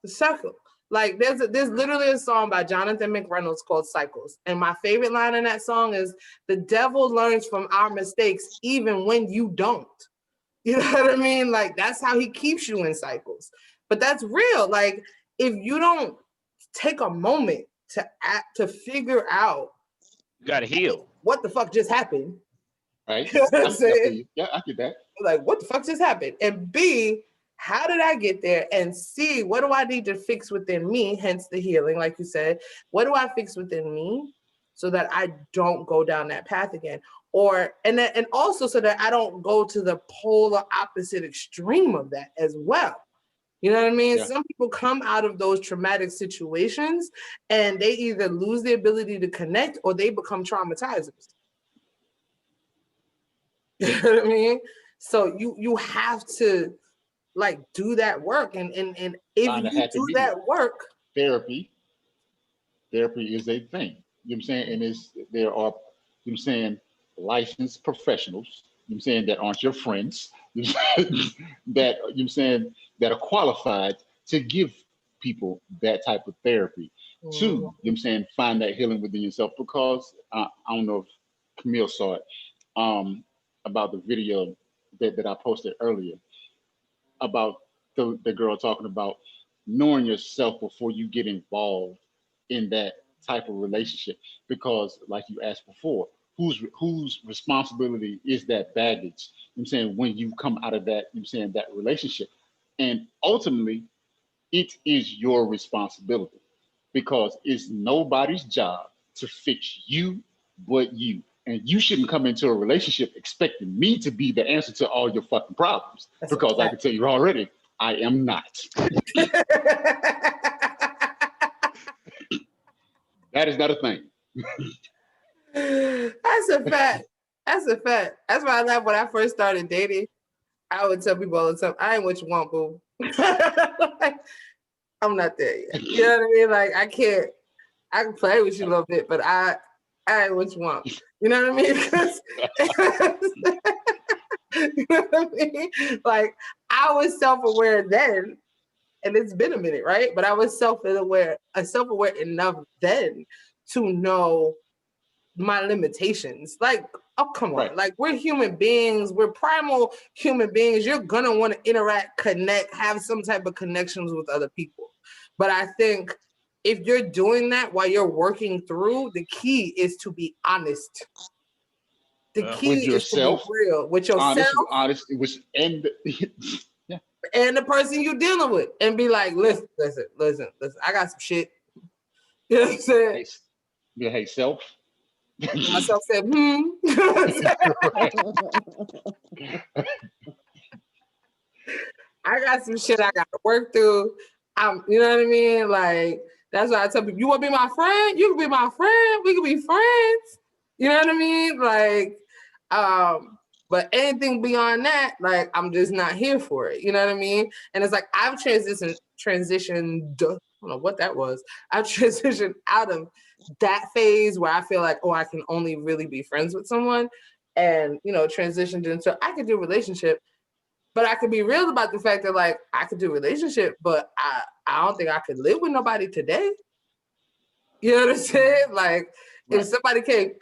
The cycle. Like there's literally a song by Jonathan McReynolds called Cycles. And my favorite line in that song is, the devil learns from our mistakes even when you don't. You know what I mean? Like, that's how he keeps you in cycles. But that's real. Like, if you don't take a moment to figure out, you gotta heal. What the fuck just happened? Right. You know what I'm saying? Yeah, I get that. Like, what the fuck just happened? And B, how did I get there? And C, what do I need to fix within me? Hence the healing, like you said. What do I fix within me so that I don't go down that path again? And also so that I don't go to the polar opposite extreme of that as well. You know what I mean? Yeah. Some people come out of those traumatic situations and they either lose the ability to connect or they become traumatizers. You know what I mean? So you have to like do that work. And if you do that work. Therapy is a thing. You know what I'm saying? And there are, you know what I'm saying, licensed professionals, you know what I'm saying, that aren't your friends, you know that, you know what I'm saying, that are qualified to give people that type of therapy to, you know what I'm saying, find that healing within yourself. Because I don't know if Camille saw it, about the video that I posted earlier about the girl talking about knowing yourself before you get involved in that type of relationship. Because like you asked before, whose responsibility is that baggage? You know what I'm saying, when you come out of that, you know what I'm saying, that relationship. And ultimately, it is your responsibility, because it's nobody's job to fix you but you. And you shouldn't come into a relationship expecting me to be the answer to all your fucking problems. That's because I can tell you already, I am not. That is not a thing. That's a fact. That's a fact. That's why I laugh when I first started dating. I would tell people all the time, I ain't what you want, boo. Like, I'm not there yet. You know what I mean? Like, I can play with you a little bit, but I ain't what you want. You know what I mean? Because, you know what I mean? Like, I was self-aware then, and it's been a minute, right? But I was self-aware enough then to know my limitations. Like, oh, come on. Right. Like, we're human beings. We're primal human beings. You're going to want to interact, connect, have some type of connections with other people. But I think if you're doing that while you're working through, the key is to be honest. The key with yourself, is to be real with yourself, honest, and and the person you're dealing with, and be like, listen. I got some shit. You know what I'm saying? Hey, self. Myself said, I got some shit I got to work through. You know what I mean? Like, that's why I tell people, you want to be my friend? You can be my friend. We can be friends. You know what I mean? Like, but anything beyond that, like, I'm just not here for it. You know what I mean? And it's like, I've transitioned, I don't know what that was. I've transitioned out of that phase where I feel like, oh, I can only really be friends with someone, and, you know, transitioned into, I could do a relationship, but I could be real about the fact that, like, I could do a relationship, but I don't think I could live with nobody today. You know what I'm saying? Like, if somebody came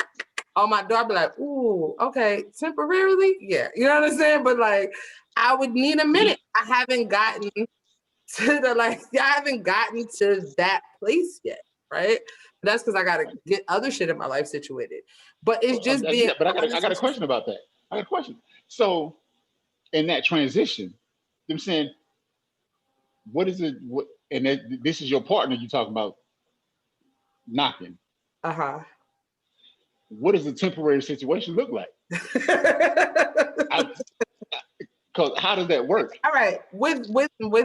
on my door, I'd be like, ooh, okay, temporarily? Yeah. You know what I'm saying? But, like, I would need a minute. I haven't gotten to that place yet, right? That's because I got to get other shit in my life situated. But it's just being. Yeah, but I got a question about that. I got a question. So, in that transition, I'm saying, what is it? What, and this is your partner you talking about knocking. What does a temporary situation look like? Because how does that work? All right, with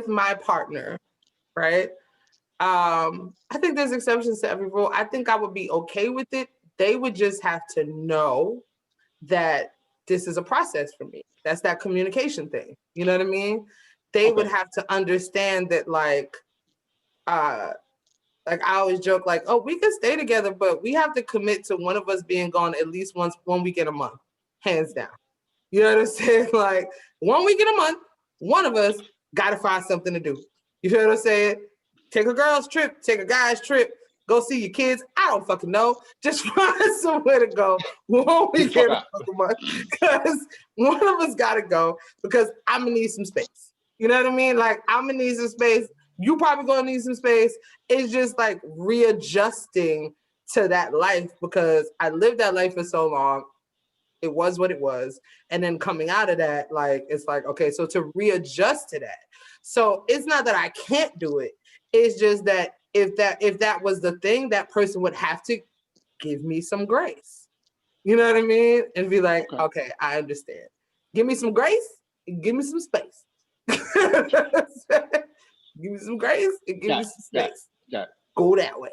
my partner, right? I think there's exceptions to every rule. I think I would be okay with it. They would just have to know that this is a process for me. That's that communication thing. You know what I mean? They would have to understand that, like I always joke, like, oh, we could stay together, but we have to commit to one of us being gone at least 1 week in a month, hands down. You know what I'm saying? Like, 1 week in a month, one of us got to find something to do. You know what I'm saying? Take a girl's trip, take a guy's trip, go see your kids. I don't fucking know. Just find somewhere to go 1 week in a month, because one of us got to go, because I'm going to need some space. You know what I mean? Like, I'm going to need some space. You probably going to need some space. It's just like readjusting to that life, because I lived that life for so long. It was what it was. And then coming out of that, like, it's like, okay, so to readjust to that. So it's not that I can't do it. It's just that if that was the thing, that person would have to give me some grace. You know what I mean? And be like, okay, I understand. Give me some grace and give me some space. Give me some grace and give me some space. Go that way.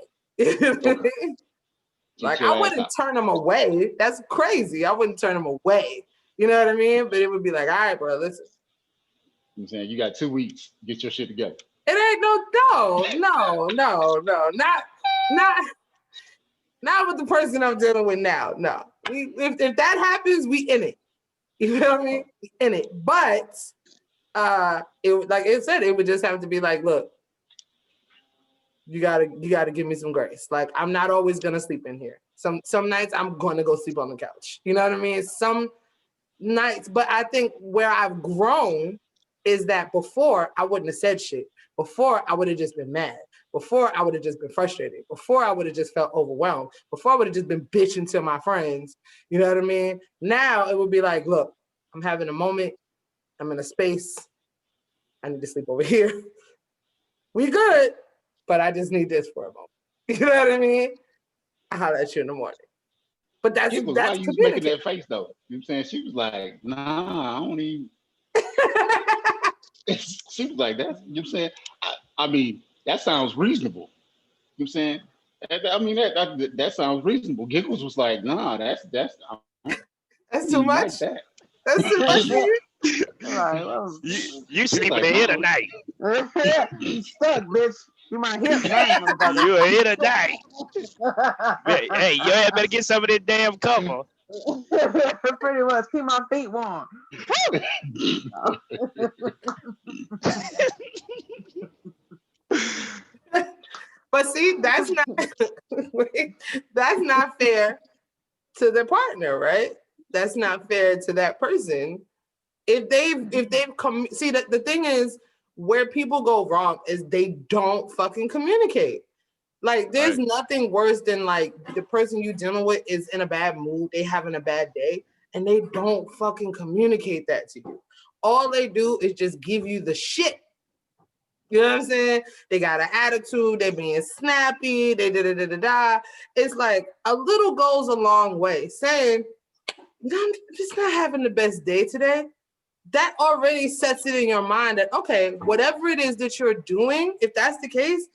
Like, I wouldn't turn them away. That's crazy. I wouldn't turn them away. You know what I mean? But it would be like, all right, bro, listen. I'm saying, you got 2 weeks. Get your shit together. It ain't no, not with the person I'm dealing with now. No. If that happens, we in it. You know what I mean? We in it. But it, like it said, it would just have to be like, look, you gotta give me some grace. Like, I'm not always gonna sleep in here. Some nights I'm gonna go sleep on the couch. You know what I mean? Some nights, but I think where I've grown is that before I wouldn't have said shit. Before I would have just been mad. Before I would have just been frustrated. Before I would have just felt overwhelmed. Before I would have just been bitching to my friends. You know what I mean? Now it would be like, look, I'm having a moment. I'm in a space. I need to sleep over here. We good, but I just need this for a moment. You know what I mean? I'll holler at you in the morning. But that's why you was making that face, though? You know what I'm saying? She was like, nah, I don't even. She was like, that. You know what I'm saying? I mean, that sounds reasonable. You know what I'm saying? I mean, that sounds reasonable. Giggles was like, nah, that's too much. Like that. That's too much for you. All right, well, you sleeping in here tonight. You stuck, bitch. You my hip now. You are here tonight. Hey, your ass better get some of this damn cover. Pretty much. Keep my feet warm. But see, that's not fair. to their partner, right? That's not fair to that person. If they've come, see, the thing is, where people go wrong is they don't fucking communicate. Like, there's nothing worse than like the person you dealing with is in a bad mood, they having a bad day, and they don't fucking communicate that to you. All they do is just give you the shit. You know what I'm saying? They got an attitude, they're being snappy, they da-da-da-da-da. It's like a little goes a long way. Saying, I'm just not having the best day today. That already sets it in your mind that, okay, whatever it is that you're doing, if that's the case,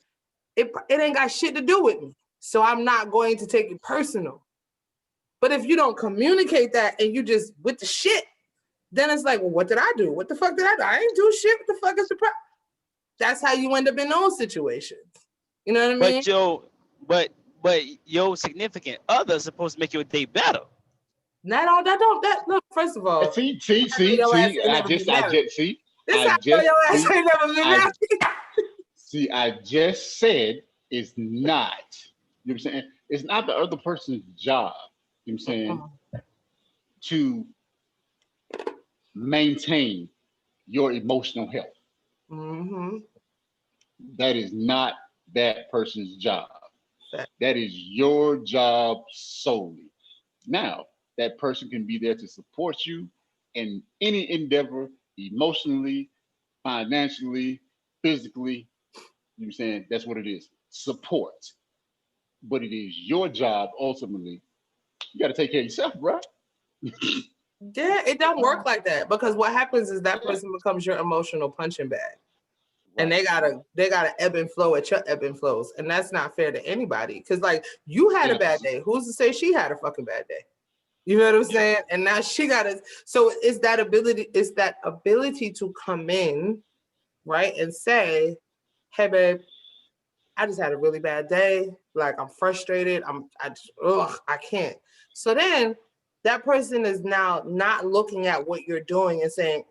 it ain't got shit to do with me. So I'm not going to take it personal. But if you don't communicate that and you just with the shit, then it's like, well, what did I do? What the fuck did I do? I ain't do shit. What the fuck is the problem? That's how you end up in those situations. You know what I mean? But your significant other is supposed to make your day better. Not all that don't that look, first of all. See, I just said it's not. You know what I'm saying? It's not the other person's job, you know what I'm saying, to maintain your emotional health. Mm-hmm. That is not that person's job. That is your job solely. Now, that person can be there to support you in any endeavor, emotionally, financially, physically. You know what I'm saying? That's what it is. Support. But it is your job ultimately. You got to take care of yourself, bro. Yeah, it don't work like that, because what happens is that person becomes your emotional punching bag. Right. And they gotta ebb and flow at your ebb and flows. And that's not fair to anybody. Cause like, you had a bad day. Who's to say she had a fucking bad day? You know what I'm saying? And now she got it. So it's that ability to come in, right, and say, hey babe, I just had a really bad day. Like, I'm frustrated. I can't. So then that person is now not looking at what you're doing and saying,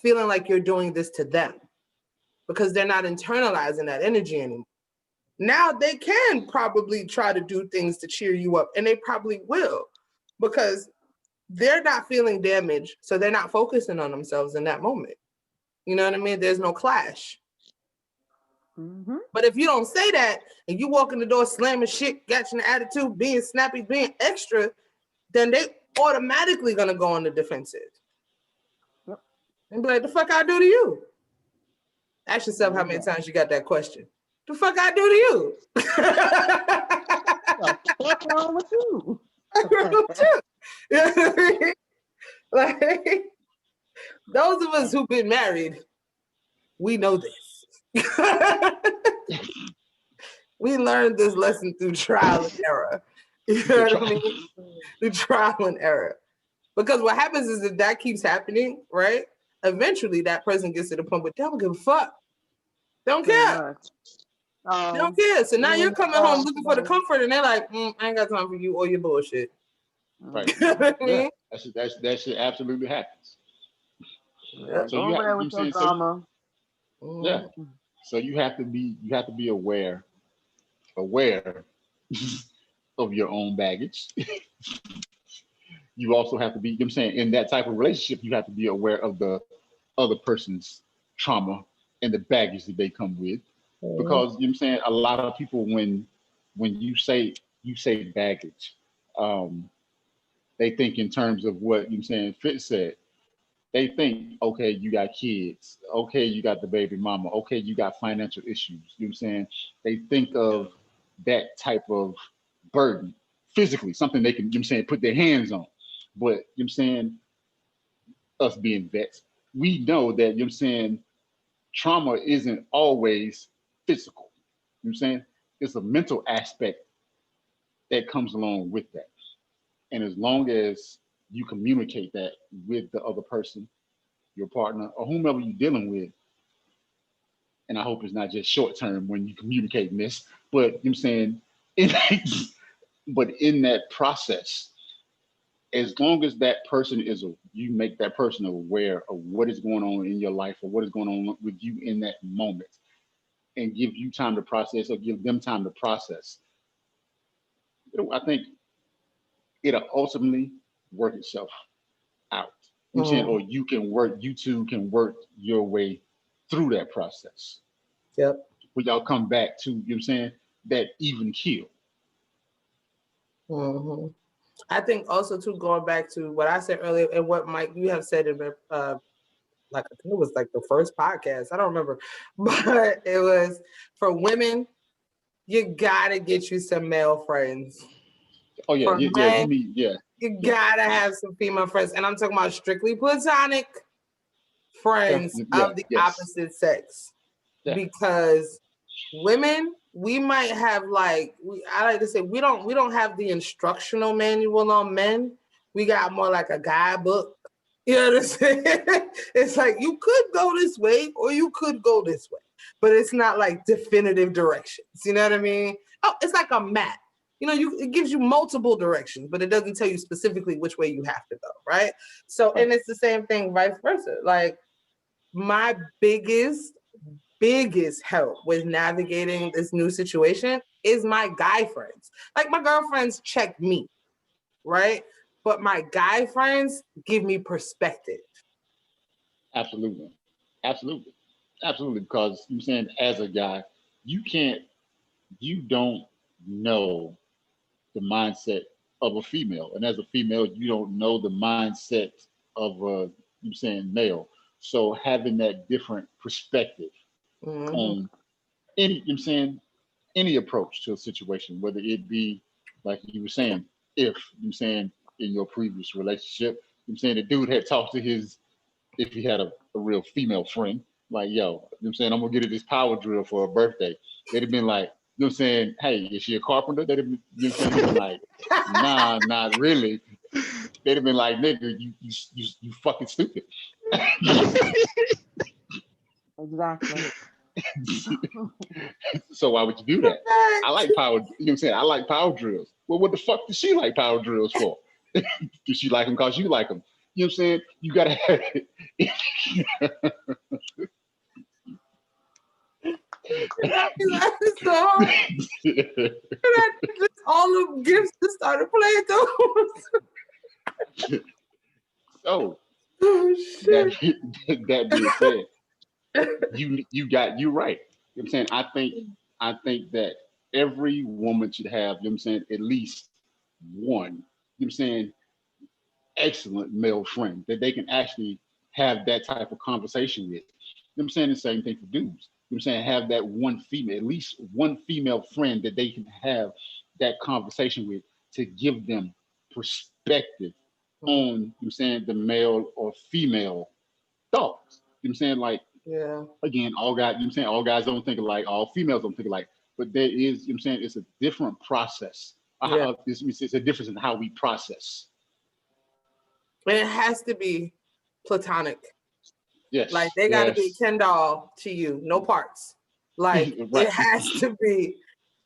feeling like you're doing this to them, because they're not internalizing that energy anymore. Now they can probably try to do things to cheer you up, and they probably will, because they're not feeling damaged, so they're not focusing on themselves in that moment. You know what I mean? There's no clash. Mm-hmm. But if you don't say that and you walk in the door slamming shit, catching an attitude, being snappy, being extra, then they automatically gonna go on the defensive. Yep. And be like, the fuck I do to you? Ask yourself how many times you got that question. The fuck I do to you? What's wrong with you? Like, those of us who've been married, we know this. We learned this lesson through trial and error. You know what I mean? Through trial and error. Because what happens is that keeps happening, right? Eventually that person gets to the point where they don't give a fuck. They don't care. They don't care. So now you're coming home looking for the comfort, and they're like, I ain't got time for you or your bullshit. Right. You know what I mean? That shit absolutely happens. Yeah, so you have, with your drama. Yeah. So you have to be aware of your own baggage. You also have to be, you know what I'm saying, in that type of relationship, you have to be aware of the other person's trauma and the baggage that they come with. Because, you know what I'm saying, a lot of people, when you say baggage, they think in terms of what, you know what I'm saying, Fitz said. They think, okay, you got kids. Okay, you got the baby mama. Okay, you got financial issues. You know what I'm saying? They think of that type of burden physically, something they can, you know what I'm saying, put their hands on. But, you know what I'm saying, us being vets, we know that, you know what I'm saying, trauma isn't always physical. You know what I'm saying? It's a mental aspect that comes along with that. And as long as you communicate that with the other person, your partner, or whomever you're dealing with, and I hope it's not just short term when you communicating this, but you know what I'm saying, but in that process, as long as that person you make that person aware of what is going on in your life or what is going on with you in that moment, and give you time to process or give them time to process, I think it'll ultimately work itself out. You know what I'm saying? Or you two can work your way through that process. Yep. When y'all come back to, you know what I'm saying, that even keel. Mm-hmm. I think also too, going back to what I said earlier and what Mike you have said in the like I think it was like the first podcast. I don't remember, but it was for women. You gotta get you some male friends. Oh yeah, For men, you gotta have some female friends, and I'm talking about strictly platonic friends of the opposite sex, because women, we might have like I like to say we don't have the instructional manual on men. We got more like a guidebook. You know what I'm saying? It's like you could go this way or you could go this way, but it's not like definitive directions. You know what I mean? Oh, it's like a map. You know, it gives you multiple directions, but it doesn't tell you specifically which way you have to go, right? So, and it's the same thing vice versa. Like my biggest help with navigating this new situation is my guy friends. Like my girlfriends check me, right? But my guy friends give me perspective. Absolutely. Because you're saying as a guy, you don't know the mindset of a female. And as a female, you don't know the mindset of a, you're saying male. So having that different perspective on any, you know what I'm saying, any approach to a situation, whether it be like you were saying, if you're saying in your previous relationship, you're saying the dude had talked to if he had a real female friend, like, yo, you know what I'm saying, I'm gonna get her this power drill for her birthday. They'd have been like, you know what I'm saying, hey, is she a carpenter? They'd have been, you know what I'm saying, like, nah, not really. They'd have been like, nigga, you fucking stupid. Exactly. So why would you do that? I like power, you know what I'm saying? I like power drills. Well, what the fuck does she like power drills for? Does she like them because you like them? You know what I'm saying? You gotta have it. All the gifts that started playing those. So that being said, you right. You know what I'm saying? I think that every woman should have, you know what I'm saying, at least one, you know what I'm saying, excellent male friend that they can actually have that type of conversation with. You know what I'm saying? The same thing for dudes. You know what I'm saying? Have that one female, at least one female friend that they can have that conversation with to give them perspective on, you know what I'm saying, the male or female thoughts. You know what I'm saying? Like, again, all guys, you know what I'm saying, all guys don't think alike, all females don't think alike, but there is, you know what I'm saying, it's a different process. It's a difference in how we process. And it has to be platonic. Yes. Like they gotta be Ken doll to you, no parts. Like right. It has to be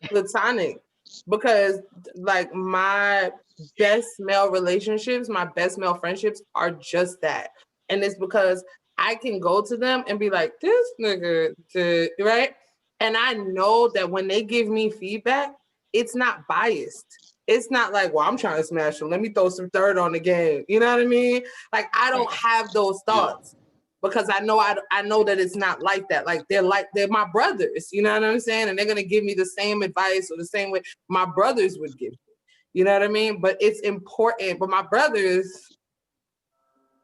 platonic, because like my best male relationships, my best male friendships are just that. And it's because I can go to them and be like, this nigga did, right? And I know that when they give me feedback, it's not biased. It's not like, well, I'm trying to smash him. Let me throw some dirt on the game. You know what I mean? Like, I don't have those thoughts because I know that it's not like that. Like they're my brothers. You know what I'm saying? And they're gonna give me the same advice or the same way my brothers would give me. You know what I mean? But it's important. But my brothers,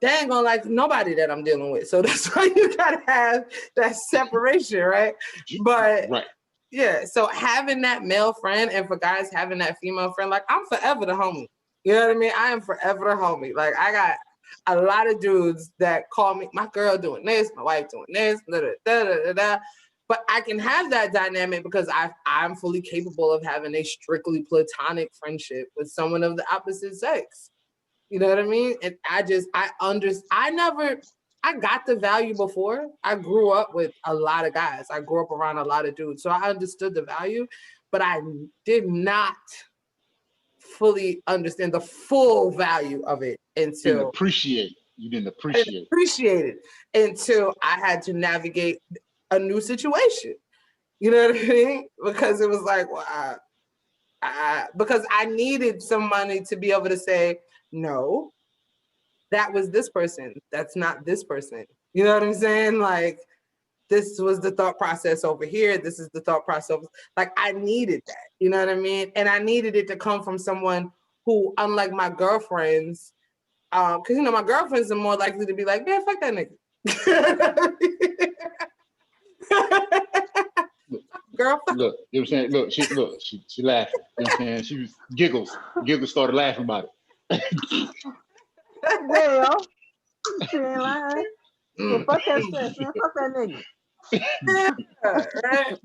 they ain't gonna like nobody that I'm dealing with. So that's why you gotta have that separation, right? But yeah, so having that male friend, and for guys having that female friend, like I'm forever the homie. You know what I mean? I am forever the homie. Like I got a lot of dudes that call me, my girl doing this, my wife doing this, da, da, da, da, da. But I can have that dynamic because I'm fully capable of having a strictly platonic friendship with someone of the opposite sex. You know what I mean? And I got the value before. I grew up with a lot of guys. I grew up around a lot of dudes. So I understood the value, but I did not fully understand the full value of it until you didn't appreciate it until I had to navigate a new situation. You know what I mean? Because it was like, well, because I needed somebody to be able to say, no, that was this person. That's not this person. You know what I'm saying? Like, this was the thought process over here. This is the thought process. Like, I needed that. You know what I mean? And I needed it to come from someone who, unlike my girlfriends, because, you know, my girlfriends are more likely to be like, man, fuck that nigga. Girlfriend. Look, you know what I'm saying? Look, she laughing. You know what I'm saying? She was giggles started laughing about it. Well, she ain't lying. Yeah, fuck that shit, man. Fuck that nigga. Right?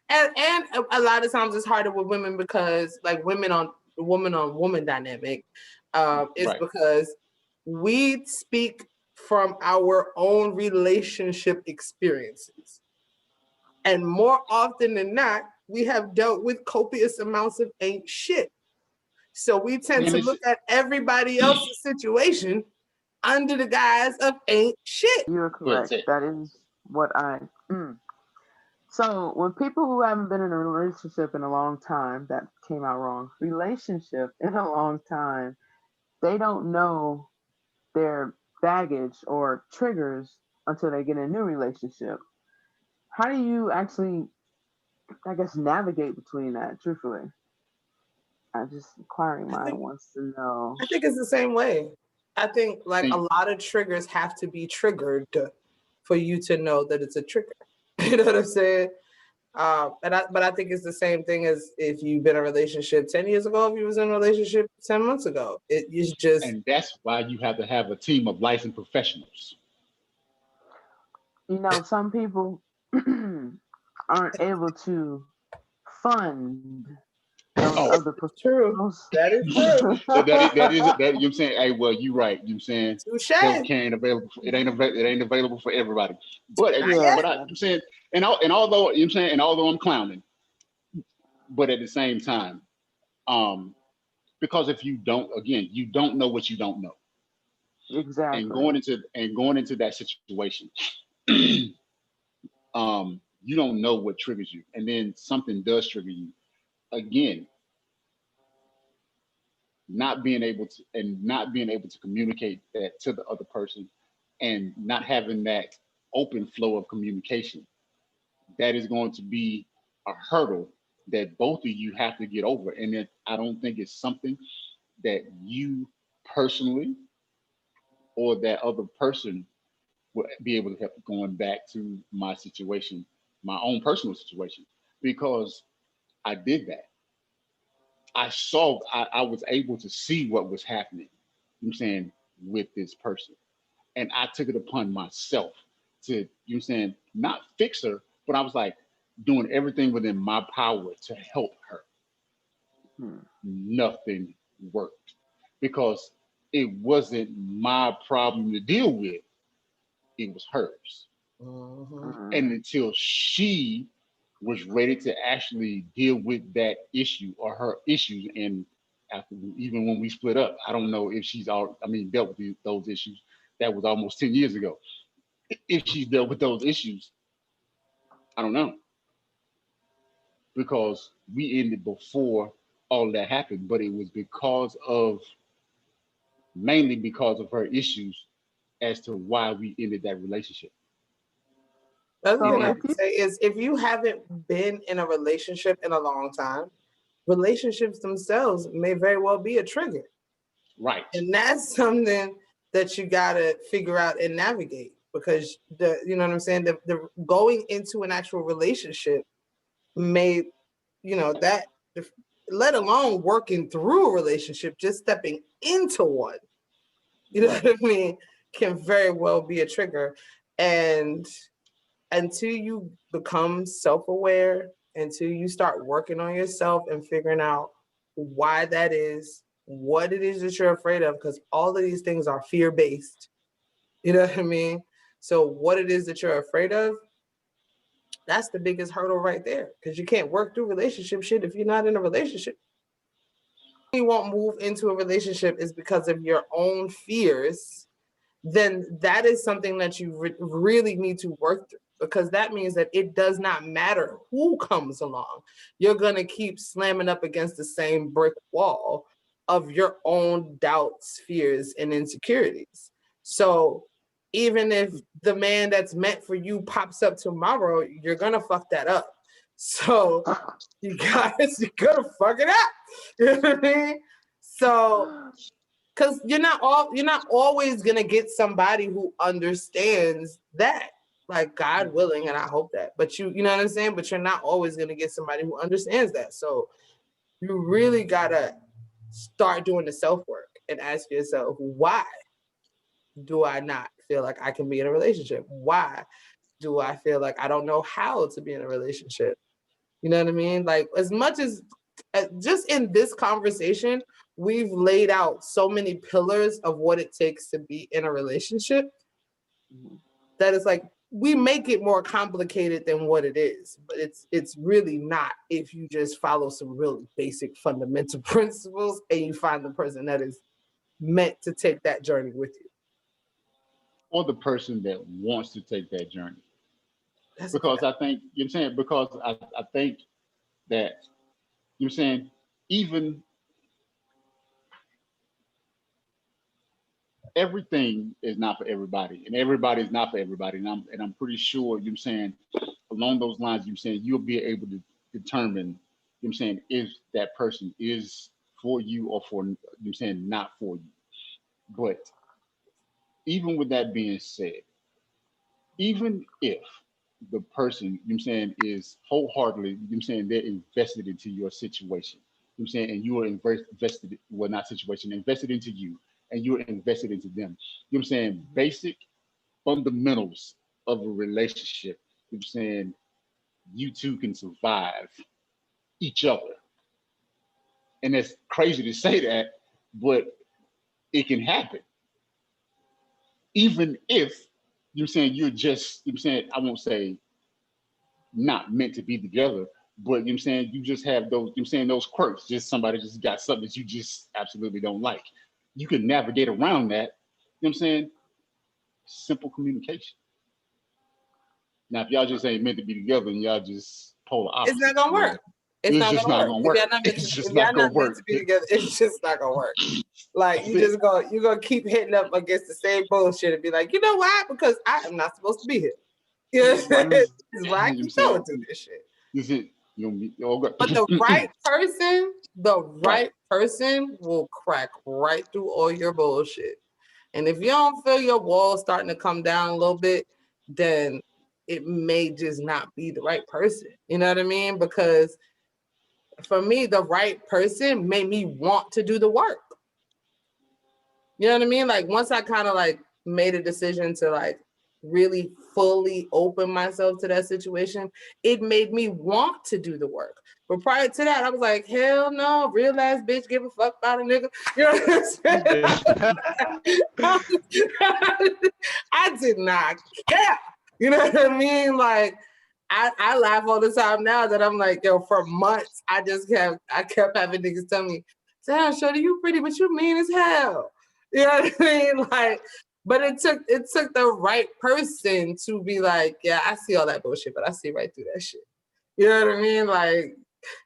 And a lot of times it's harder with women because, like, woman on woman dynamic is Right. because we speak from our own relationship experiences. And more often than not, we have dealt with copious amounts of ain't shit. So we tend to look at everybody else's situation under the guise of ain't shit. You're correct. That is what I. So when people who haven't been in a relationship in a long time, that came out wrong. Relationship in a long time, they don't know their baggage or triggers until they get in a new relationship. How do you actually, I guess, navigate between that? Truthfully, I just inquiring mind wants to know. I think it's the same way. I think like a lot of triggers have to be triggered for you to know that it's a trigger. You know what I'm saying? But I think it's the same thing as if you've been in a relationship 10 years ago, if you was in a relationship 10 months ago. It is just... And that's why you have to have a team of licensed professionals. You know, some people aren't able to fund those other professionals. That is true. that is you know what I'm saying? Hey, well, you right. You know what I'm saying? Healthcare ain't available. It ain't available for everybody. But I'm saying, and although you know what I'm saying, and although I'm clowning, but at the same time, because if you don't, again, you don't know what you don't know. Exactly. And going into that situation, you don't know what triggers you, and then something does trigger you. Again, not being able to communicate that to the other person, and not having that open flow of communication, that is going to be a hurdle that both of you have to get over. And I don't think it's something that you personally or that other person would be able to help. Going back to my situation, my own personal situation, because I did that. I was able to see what was happening, you know what I'm saying, with this person. And I took it upon myself to, you know what I'm saying, not fix her, but I was like doing everything within my power to help her. Nothing worked because it wasn't my problem to deal with. It was hers. And until she was ready to actually deal with that issue or her issues, and after, even when we split up, I don't know if she's dealt with those issues. That was almost 10 years ago. If she's dealt with those issues, I don't know, because we ended before all that happened. But it was mainly because of her issues as to why we ended that relationship. The other thing I would say is, if you haven't been in a relationship in a long time, relationships themselves may very well be a trigger. Right. And that's something that you gotta figure out and navigate, because you know what I'm saying? The going into an actual relationship may, you know, that, let alone working through a relationship, just stepping into one, you know what I mean, can very well be a trigger. And until you become self-aware, until you start working on yourself and figuring out why that is, what it is that you're afraid of, because all of these things are fear-based, you know what I mean? So what it is that you're afraid of, that's the biggest hurdle right there, because you can't work through relationship shit if you're not in a relationship. You won't move into a relationship is because of your own fears, then that is something that you really need to work through. because that means that it does not matter who comes along. You're going to keep slamming up against the same brick wall of your own doubts, fears, and insecurities. So even if the man that's meant for you pops up tomorrow, you're going to fuck that up. So you guys, you're going to fuck it up. You know what I mean? So, because you're not always going to get somebody who understands that. Like, God willing, and I hope that. But you know what I'm saying? But you're not always going to get somebody who understands that. So you really got to start doing the self-work and ask yourself, why do I not feel like I can be in a relationship? Why do I feel like I don't know how to be in a relationship? You know what I mean? Like, as much as just in this conversation, we've laid out so many pillars of what it takes to be in a relationship that it's like, we make it more complicated than what it is, but it's really not if you just follow some really basic fundamental principles and you find the person that is meant to take that journey with you. Or the person that wants to take that journey. That's because I think, you know what I'm saying, because I think that, you know what I'm saying, even everything is not for everybody, and everybody is not for everybody. And I'm pretty sure, you know what I'm saying, along those lines, you know what I'm saying, you'll be able to determine, you know what I'm saying, if that person is for you or for, you know what I'm saying, not for you. But even with that being said, even if the person, you know what I'm saying, is wholeheartedly, you know what I'm saying, they're invested into your situation, you know what I'm saying, and you are invested, well, not situation, invested into you, and you're invested into them. You know what I'm saying? Basic fundamentals of a relationship. You know what I'm saying? You two can survive each other. And it's crazy to say that, but it can happen. Even if, you know what I'm saying, you're just, you know what I'm saying, I won't say not meant to be together, but you know what I'm saying, you just have those, you know what I'm saying, those quirks. Just somebody just got something that you just absolutely don't like. You can navigate around that, you know what I'm saying? Simple communication. Now, if y'all just ain't meant to be together and y'all just polar opposites, it's not gonna work. It's just not gonna work. It's just not gonna work. If y'all not meant to be together, it's just not gonna work. Like, you're gonna keep hitting up against the same bullshit and be like, you know why? Because I am not supposed to be here. You know what I'm saying? This is why I keep going through this shit. Is it, but the right person will crack right through all your bullshit. And if you don't feel your walls starting to come down a little bit, then it may just not be the right person. You know what I mean? Because for me, the right person made me want to do the work. You know what I mean? Like, once I kind of like made a decision to like really fully open myself to that situation, it made me want to do the work. But prior to that, I was like, hell no, real ass bitch, give a fuck about a nigga. You know what I'm saying? I did not care. You know what I mean? Like, I laugh all the time now that I'm like, yo, for months, I kept having niggas tell me, damn, shorty, you pretty, but you mean as hell. You know what I mean? Like, but it took the right person to be like, yeah, I see all that bullshit, but I see right through that shit. You know what I mean? Like,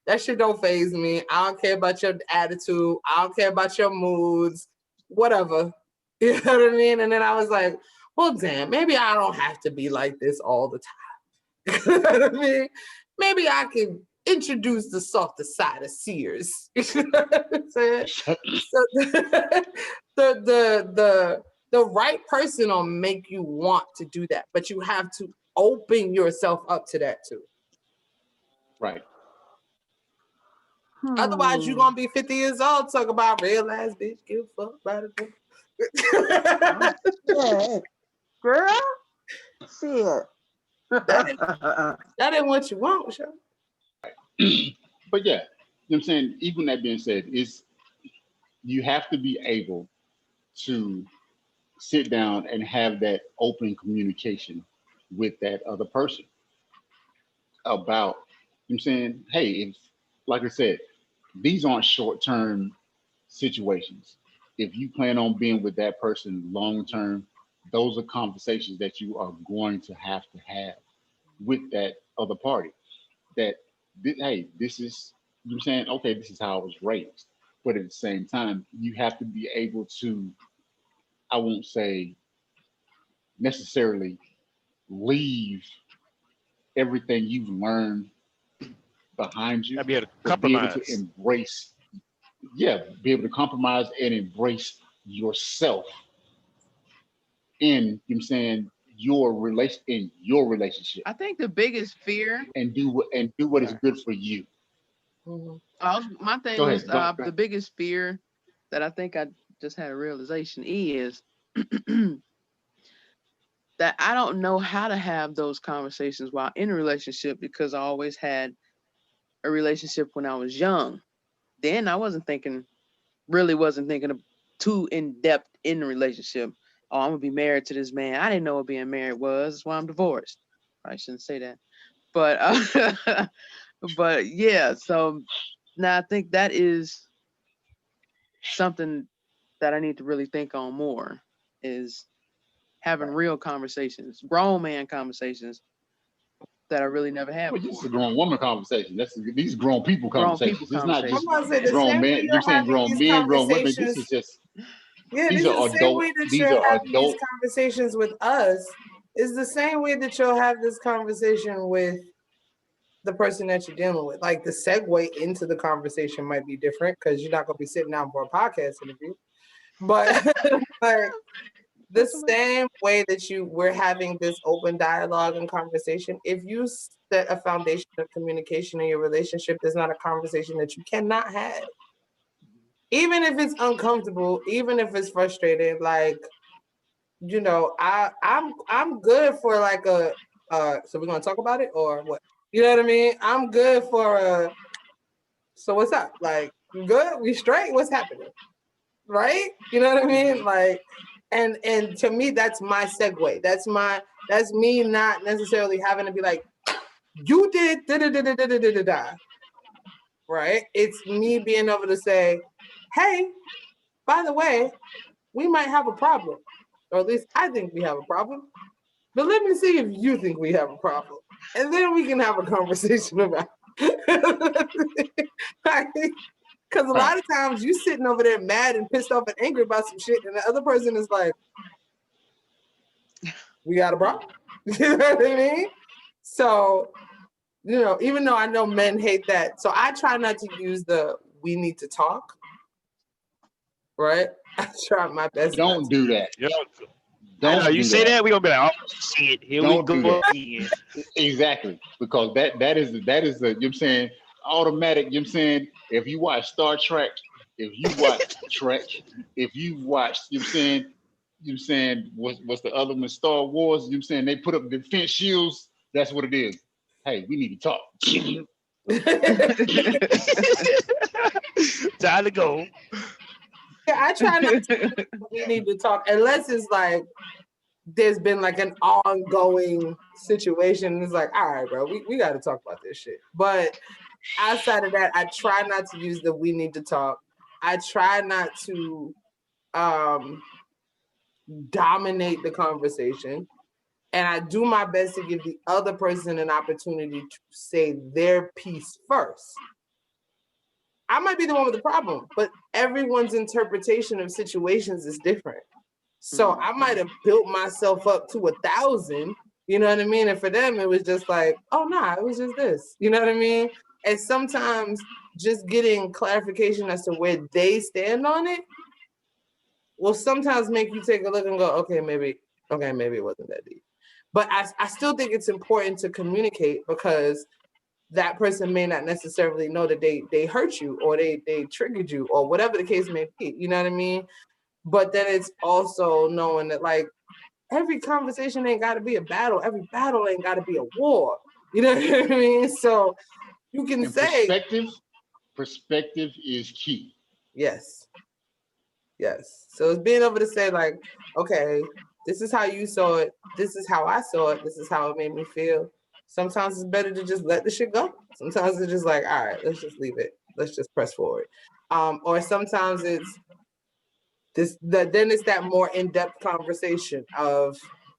that shit don't faze me. I don't care about your attitude. I don't care about your moods, whatever. You know what I mean? And then I was like, well, damn, maybe I don't have to be like this all the time. You know what I mean? Maybe I can introduce the softer side of Sears. You know what I'm saying? So the right person will make you want to do that, but you have to open yourself up to that too. Right. Otherwise, you're gonna be 50 years old, talk about real ass bitch, give a fuck about it. Yeah. Girl, shit. That ain't what you want, sure. But yeah, you know what I'm saying? Even that being said, you have to be able to sit down and have that open communication with that other person about, you know what I'm saying, hey, if, like I said, these aren't short-term situations. If you plan on being with that person long-term, those are conversations that you are going to have. with that other party. That hey, this is you're saying, okay, this is how I was raised. But at the same time, you have to be able to, I won't say necessarily leave everything you've learned behind you, I'll be able to but be able to compromise. embrace, be able to compromise and embrace yourself in, you know what I'm saying, your relationship, I think the biggest fear. and do what is good for you. My thing Go was ahead. Go the ahead. biggest fear that I think I just had a realization is that I don't know how to have those conversations while in a relationship because I always had a relationship when I was young. Then I wasn't thinking of too in depth in the relationship. Oh, I'm gonna be married to this man. I didn't know what being married was. That's why I'm divorced. I shouldn't say that, but but yeah. So now I think that is something that I need to really think on more is having real conversations, grown man conversations that I really never had Well, this is a before. grown woman conversation. These grown people Grown people conversations. It's not I'm just conversations. gonna say the grown same way men. You're you're saying having grown these men, grown women. This conversations. is just Yeah, these this is are the same adult. way that These you're are having these adult. conversations with us. Is the same way that you'll have this conversation with the person that you're dealing with. Like the segue into the conversation might be different because you're not gonna be sitting down for a podcast interview. But like the same way that we're having this open dialogue and conversation, if you set a foundation of communication in your relationship, there's not a conversation that you cannot have. Even if it's uncomfortable, even if it's frustrating, like, I'm good for like so we're gonna talk about it or what? You know what I mean? I'm good for so what's up? Like, you good? We straight? What's happening? Right? You know what I mean? Like, and to me, that's my segue. That's me not necessarily having to be like, you did da da da da da da da da. Right? It's me being able to say, hey, by the way, we might have a problem. Or at least I think we have a problem. But let me see if you think we have a problem. And then we can have a conversation about it. Because a lot of times you sitting over there mad and pissed off and angry about some shit, and the other person is like, we got a problem. You know what I mean? So, even though I know men hate that, so I try not to use the we need to talk, right? I try my best. Don't do that. Yo, I know Don't you do say that. that, we gonna be like, oh shit, here Don't we do go that. again. Exactly. Because that is the you know what I'm saying, automatic, you know what I'm saying, if you watch Star Trek, if you watch Trek, if you watch, you know what I'm saying, what's the other one, Star Wars, you know what I'm saying, they put up defense shields, that's what it is. Hey, we need to talk. Time to go. Yeah, I try not to. We need to talk unless it's like there's been like an ongoing situation. It's like, all right, bro, we got to talk about this shit. But outside of that, I try not to use the we need to talk. I try not to dominate the conversation. And I do my best to give the other person an opportunity to say their piece first. I might be the one with the problem, but everyone's interpretation of situations is different. So I might have built myself up to 1,000, you know what I mean? And for them, it was just like, oh, nah, it was just this, you know what I mean? And sometimes just getting clarification as to where they stand on it will sometimes make you take a look and go, okay, maybe it wasn't that deep. But I still think it's important to communicate because that person may not necessarily know that they hurt you or they triggered you or whatever the case may be. You know what I mean? But then it's also knowing that like every conversation ain't got to be a battle. Every battle ain't got to be a war. You know what I mean? So you can And say perspective is key. yes. Yes. So it's being able to say like, okay, this is how you saw it. This is how I saw it. This is how it made me feel. Sometimes it's better to just let the shit go. Sometimes it's just like, all right, let's just leave it. Let's just press forward. Or sometimes it's then it's that more in-depth conversation of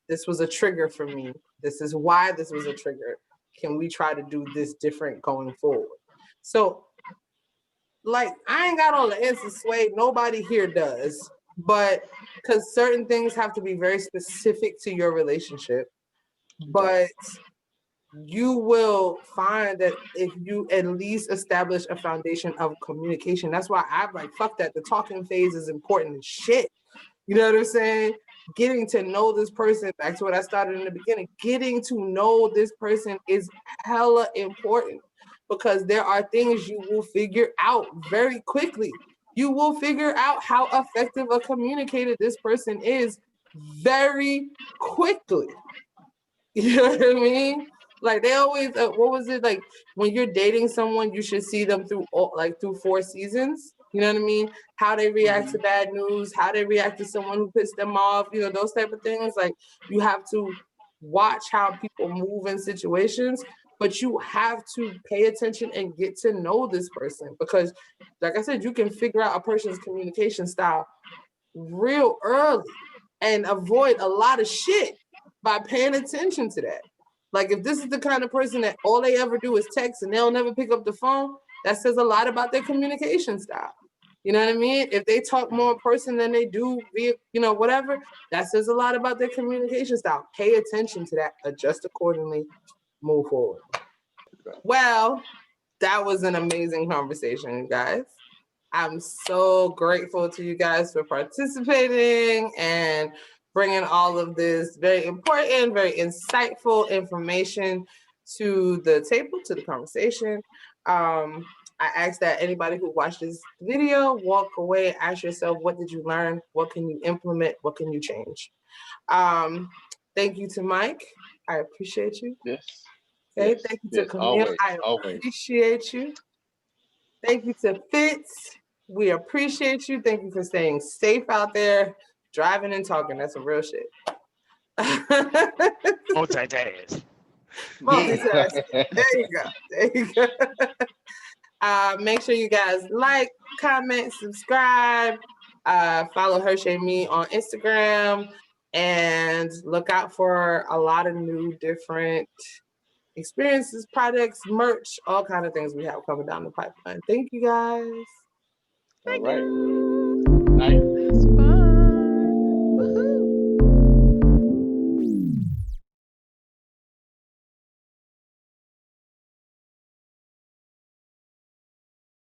this was a trigger for me. This is why this was a trigger. Can we try to do this different going forward? So, like, I ain't got all the answers, Sway. Nobody here does. But because certain things have to be very specific to your relationship. But you will find that if you at least establish a foundation of communication, that's why I'm like, fuck that. The talking phase is important as shit. You know what I'm saying? Getting to know this person, back to what I started in the beginning, getting to know this person is hella important because there are things you will figure out very quickly. You will figure out how effective a communicator this person is very quickly. You know what I mean? Like they always, what was it like? When you're dating someone, you should see them through through 4 seasons. You know what I mean? How they react to bad news, how they react to someone who pissed them off. You know, those type of things. Like you have to watch how people move in situations, but you have to pay attention and get to know this person because, like I said, you can figure out a person's communication style real early and avoid a lot of shit by paying attention to that. Like if this is the kind of person that all they ever do is text and they'll never pick up the phone, that says a lot about their communication style. You know what I mean? If they talk more in person than they do via, you know, whatever, that says a lot about their communication style. Pay attention to that, adjust accordingly, move forward. Well, that was an amazing conversation, guys. I'm so grateful to you guys for participating and bringing all of this very important, very insightful information to the table, to the conversation. I ask that anybody who watched this video walk away and ask yourself, what did you learn? What can you implement? What can you change? Thank you to Mike. I appreciate you. Yes. Okay, Yes. thank you to Yes. Camille. I appreciate you. Thank you to Fitz. We appreciate you. Thank you for staying safe out there, driving and talking. That's some real shit. Multitask. Multitasking. There you go. There you go. Make sure you guys like, comment, subscribe, follow Hershey Me on Instagram, and look out for a lot of new different experiences, products, merch, all kind of things we have coming down the pipeline. Thank you guys. All right. Night. It's fun. Woohoo.